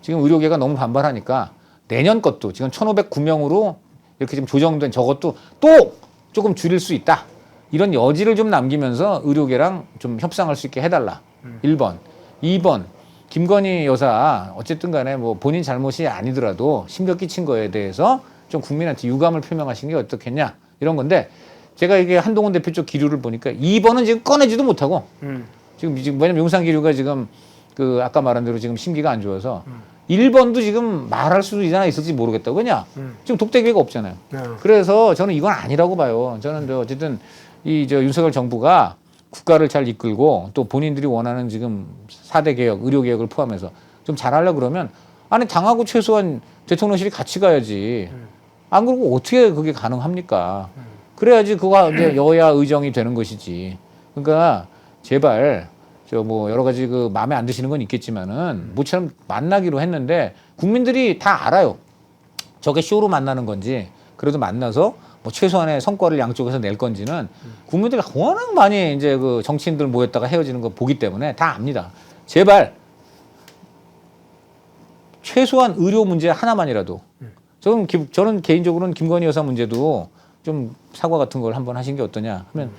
지금 의료계가 너무 반발하니까 내년 것도 지금 1,509명으로 이렇게 지금 조정된 저것도 또 조금 줄일 수 있다. 이런 여지를 좀 남기면서 의료계랑 좀 협상할 수 있게 해달라. 1번. 2번. 김건희 여사 어쨌든 간에 뭐 본인 잘못이 아니더라도 심겨 끼친 거에 대해서 좀 국민한테 유감을 표명하시는 게 어떻겠냐. 이런 건데 제가 이게 한동훈 대표 쪽 기류를 보니까 2번은 지금 꺼내지도 못하고 지금 왜냐면 용산 기류가 지금 그 아까 말한 대로 지금 심기가 안 좋아서 1번도 지금 말할 수도 있을지 모르겠다고. 왜냐? 지금 독대 계획 없잖아요. 그래서 저는 이건 아니라고 봐요. 저는 어쨌든 저 윤석열 정부가 국가를 잘 이끌고 또 본인들이 원하는 지금 4대 개혁, 의료 개혁을 포함해서 좀 잘하려고 그러면 아니 당하고 최소한 대통령실이 같이 가야지. 안 그러고 어떻게 그게 가능합니까? 그래야지 그거 이제 여야 의정이 되는 것이지. 그러니까 제발 저 뭐 여러 가지 그 마음에 안 드시는 건 있겠지만은 모처럼 만나기로 했는데 국민들이 다 알아요. 저게 쇼로 만나는 건지 그래도 만나서 뭐 최소한의 성과를 양쪽에서 낼 건지는 국민들이 워낙 많이 이제 그 정치인들 모였다가 헤어지는 거 보기 때문에 다 압니다. 제발 최소한 의료 문제 하나만이라도 저는 개인적으로는 김건희 여사 문제도 좀 사과 같은 걸 한번 하신 게 어떠냐 하면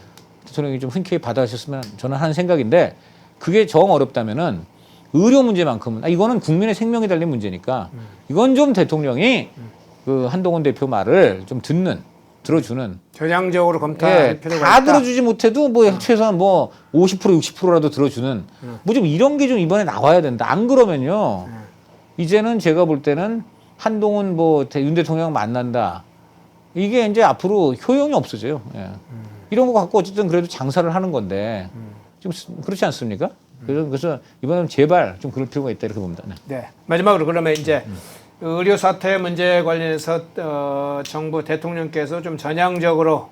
대통령이 좀 흔쾌히 받아주셨으면 저는 하는 생각인데 그게 정 어렵다면은 의료 문제만큼은 이거는 국민의 생명이 달린 문제니까 이건 좀 대통령이 그 한동훈 대표 말을 좀 들어주는 전향적으로 검토할 필요가 있다. 다 들어주지 못해도 뭐 최소한 뭐 50% 60%라도 들어주는 뭐 좀 이런 게 좀 이번에 나와야 된다. 안 그러면요 이제는 제가 볼 때는 한동훈 뭐 윤 대통령 만난다 이게 이제 앞으로 효용이 없어져요. 예. 이런 거 갖고 어쨌든 그래도 장사를 하는 건데 좀 그렇지 않습니까? 그래서 이번에는 제발 좀 그럴 필요가 있다 이렇게 봅니다. 네. 네. 마지막으로 그러면 이제 의료 사태 문제 관련해서 정부 대통령께서 좀 전향적으로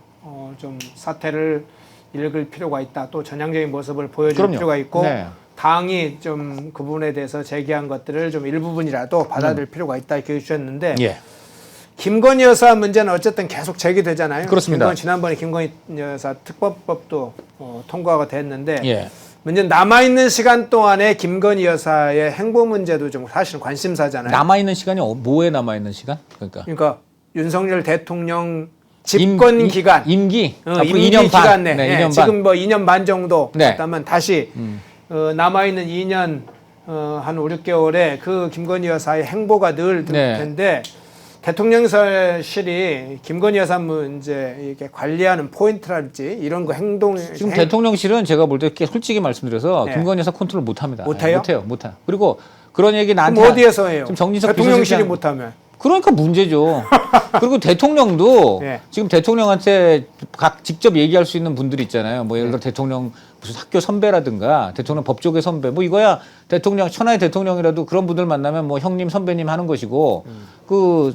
좀 사태를 읽을 필요가 있다. 또 전향적인 모습을 보여줄 그럼요. 필요가 있고 네. 당이 좀 그 부분에 대해서 제기한 것들을 좀 일부분이라도 받아들일 필요가 있다 이렇게 주셨는데 예. 김건희 여사 문제는 어쨌든 계속 제기되잖아요. 그렇습니다. 지난번에 김건희 여사 특법법도 통과가 됐는데 예. 문제는 남아있는 시간 동안에 김건희 여사의 행보 문제도 좀 사실 관심사잖아요. 남아있는 시간이 뭐에 남아있는 시간? 그러니까 윤석열 대통령 집권 기간. 임기? 앞으로 임기 2년 반. 기간 내. 네, 2년 반. 지금 뭐 2년 반 정도 네. 그다음에 다시 남아있는 2년 한 5, 6개월에 그 김건희 여사의 행보가 늘 들 텐데 대통령실이 김건희 여사 문제 이렇게 관리하는 포인트랄지 이런 거 지금 대통령실은 제가 볼 때 솔직히 말씀드려서 네. 김건희 여사 컨트롤 못합니다. 못해요? 못해요. 그리고 그런 얘기 나한테 그럼 어디에서 해요? 지금 정진석 대통령실이 비서실장 못하면. 그러니까 문제죠. 그리고 대통령도 네. 지금 대통령한테 직접 얘기할 수 있는 분들이 있잖아요. 뭐 예를 들어 대통령 무슨 학교 선배라든가 대통령 법조계 선배 뭐 이거야 대통령 천하의 대통령이라도 그런 분들 만나면 뭐 형님 선배님 하는 것이고 그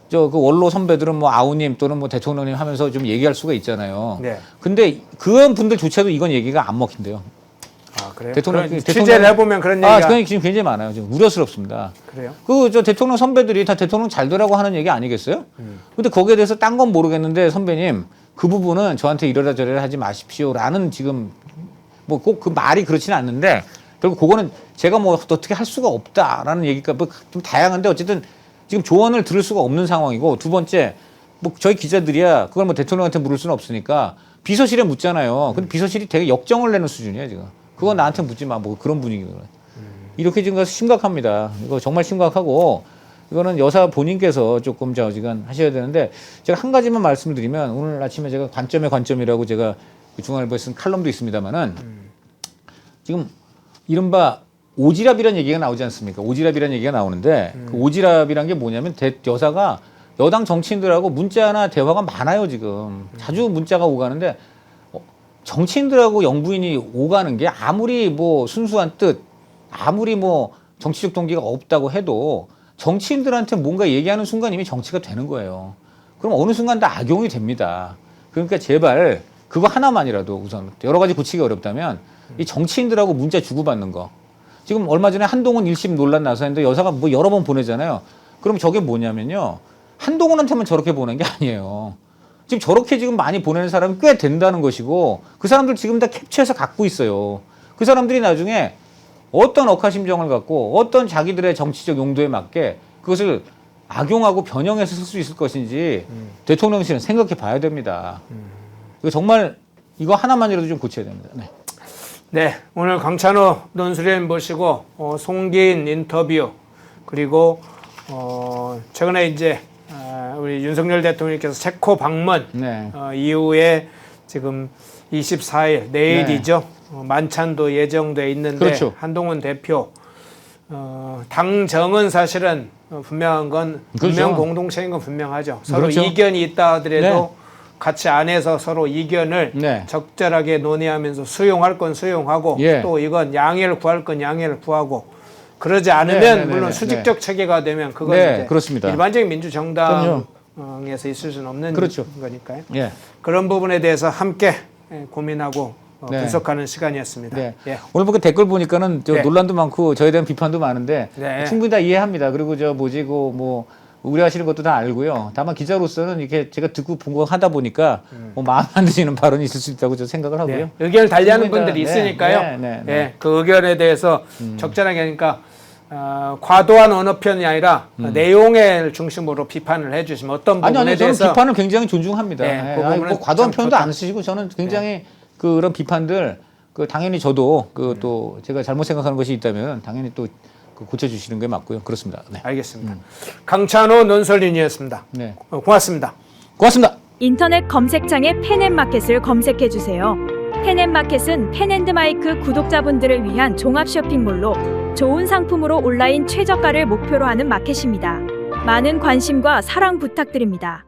저 그 원로 선배들은 뭐 아우님 또는 뭐 대통령님 하면서 좀 얘기할 수가 있잖아요. 네. 근데 그런 분들조차도 이건 얘기가 안 먹힌대요. 아, 그래요? 대통령 취재를 해보면 그런 얘기가. 그런 얘기 지금 굉장히 많아요. 지금 우려스럽습니다. 그래요? 그 저 대통령 선배들이 다 대통령 잘 되라고 하는 얘기 아니겠어요? 근데 거기에 대해서 딴 건 모르겠는데 선배님 그 부분은 저한테 이러다 저러다 하지 마십시오라는 지금 뭐 꼭 그 말이 그렇지는 않는데 결국 그거는 제가 뭐 어떻게 할 수가 없다라는 얘기가 뭐 좀 다양한데 어쨌든 지금 조언을 들을 수가 없는 상황이고 두 번째 뭐 저희 기자들이야 그걸 뭐 대통령한테 물을 수는 없으니까 비서실에 묻잖아요. 근데 비서실이 되게 역정을 내는 수준이야 지금. 그거 나한테 묻지 마. 뭐 그런 분위기거든. 이렇게 지금 심각합니다. 이거 정말 심각하고 이거는 여사 본인께서 조금 저지간 하셔야 되는데 제가 한 가지만 말씀을 드리면 오늘 아침에 제가 관점의 관점이라고 제가 중앙일보에 쓴 칼럼도 있습니다만은 지금 이른바 오지랖이라는 얘기가 나오지 않습니까? 오지랖이라는 얘기가 나오는데 그 오지랖이란 게 뭐냐면 여사가 여당 정치인들하고 문자나 대화가 많아요 지금. 자주 문자가 오가는데 정치인들하고 영부인이 오가는 게 아무리 뭐 순수한 뜻, 아무리 뭐 정치적 동기가 없다고 해도 정치인들한테 뭔가 얘기하는 순간 이미 정치가 되는 거예요. 그럼 어느 순간 다 악용이 됩니다. 그러니까 제발 그거 하나만이라도 우선 여러 가지 고치기 어렵다면 이 정치인들하고 문자 주고받는 거. 지금 얼마 전에 한동훈 1심 논란 나서 했는데 여사가 뭐 여러 번 보내잖아요. 그럼 저게 뭐냐면요. 한동훈한테만 저렇게 보낸 게 아니에요. 지금 저렇게 지금 많이 보내는 사람이 꽤 된다는 것이고 그 사람들 지금 다 캡처해서 갖고 있어요. 그 사람들이 나중에 어떤 억하심정을 갖고 어떤 자기들의 정치적 용도에 맞게 그것을 악용하고 변형해서 쓸 수 있을 것인지 대통령실은 생각해 봐야 됩니다. 이거 정말 이거 하나만이라도 좀 고쳐야 됩니다. 네. 네, 오늘 강찬호 논술위원 모시고 송기인 인터뷰 그리고 최근에 이제 우리 윤석열 대통령께서 체코 방문 네. 이후에 지금 24일 내일이죠. 네. 만찬도 예정돼 있는데 그렇죠. 한동훈 대표 당정은 사실은 분명한 건 분명 그렇죠. 공동체인 건 분명하죠. 서로 그렇죠. 이견이 있다 하더라도 네. 같이 안에서 서로 이견을 네. 적절하게 논의하면서 수용할 건 수용하고 예. 또 이건 양해를 구할 건 양해를 구하고 그러지 않으면 네, 네, 물론 네, 수직적 체계가 되면 그건 네, 이제 그렇습니다. 일반적인 민주정당에서 있을 수는 없는 그렇죠. 거니까요. 예. 그런 부분에 대해서 함께 고민하고 네. 분석하는 시간이었습니다. 네. 예. 오늘 보니까 댓글 보니까는 저 네. 논란도 많고 저에 대한 비판도 많은데 네. 충분히 다 이해합니다. 그리고 저 뭐지 뭐 우려하시는 것도 다 알고요. 다만 기자로서는 이렇게 제가 듣고 본 거 하다 보니까 뭐 마음 안 드시는 발언이 있을 수 있다고 저 생각을 하고요. 네. 의견을 달리하는 충분히 분들이 다, 있으니까요. 네. 예, 그 의견에 대해서 적절하게 하니까 과도한 언어 표현이 아니라 내용을 중심으로 비판을 해주시면 어떤 부분에 아니 저는 대해서 비판을 굉장히 존중합니다. 네, 그 뭐 부분은 과도한 참 표현도 좋다. 안 쓰시고 저는 굉장히 그런 비판들 그 당연히 저도 그 또 제가 잘못 생각하는 것이 있다면 당연히 또 고쳐주시는 게 맞고요. 그렇습니다. 네. 알겠습니다. 강찬호 논설위원이었습니다. 네. 고맙습니다. 고맙습니다. 인터넷 검색창에 펜앤마켓을 검색해 주세요. 펜앤마켓은 펜앤드마이크 구독자분들을 위한 종합 쇼핑몰로 좋은 상품으로 온라인 최저가를 목표로 하는 마켓입니다. 많은 관심과 사랑 부탁드립니다.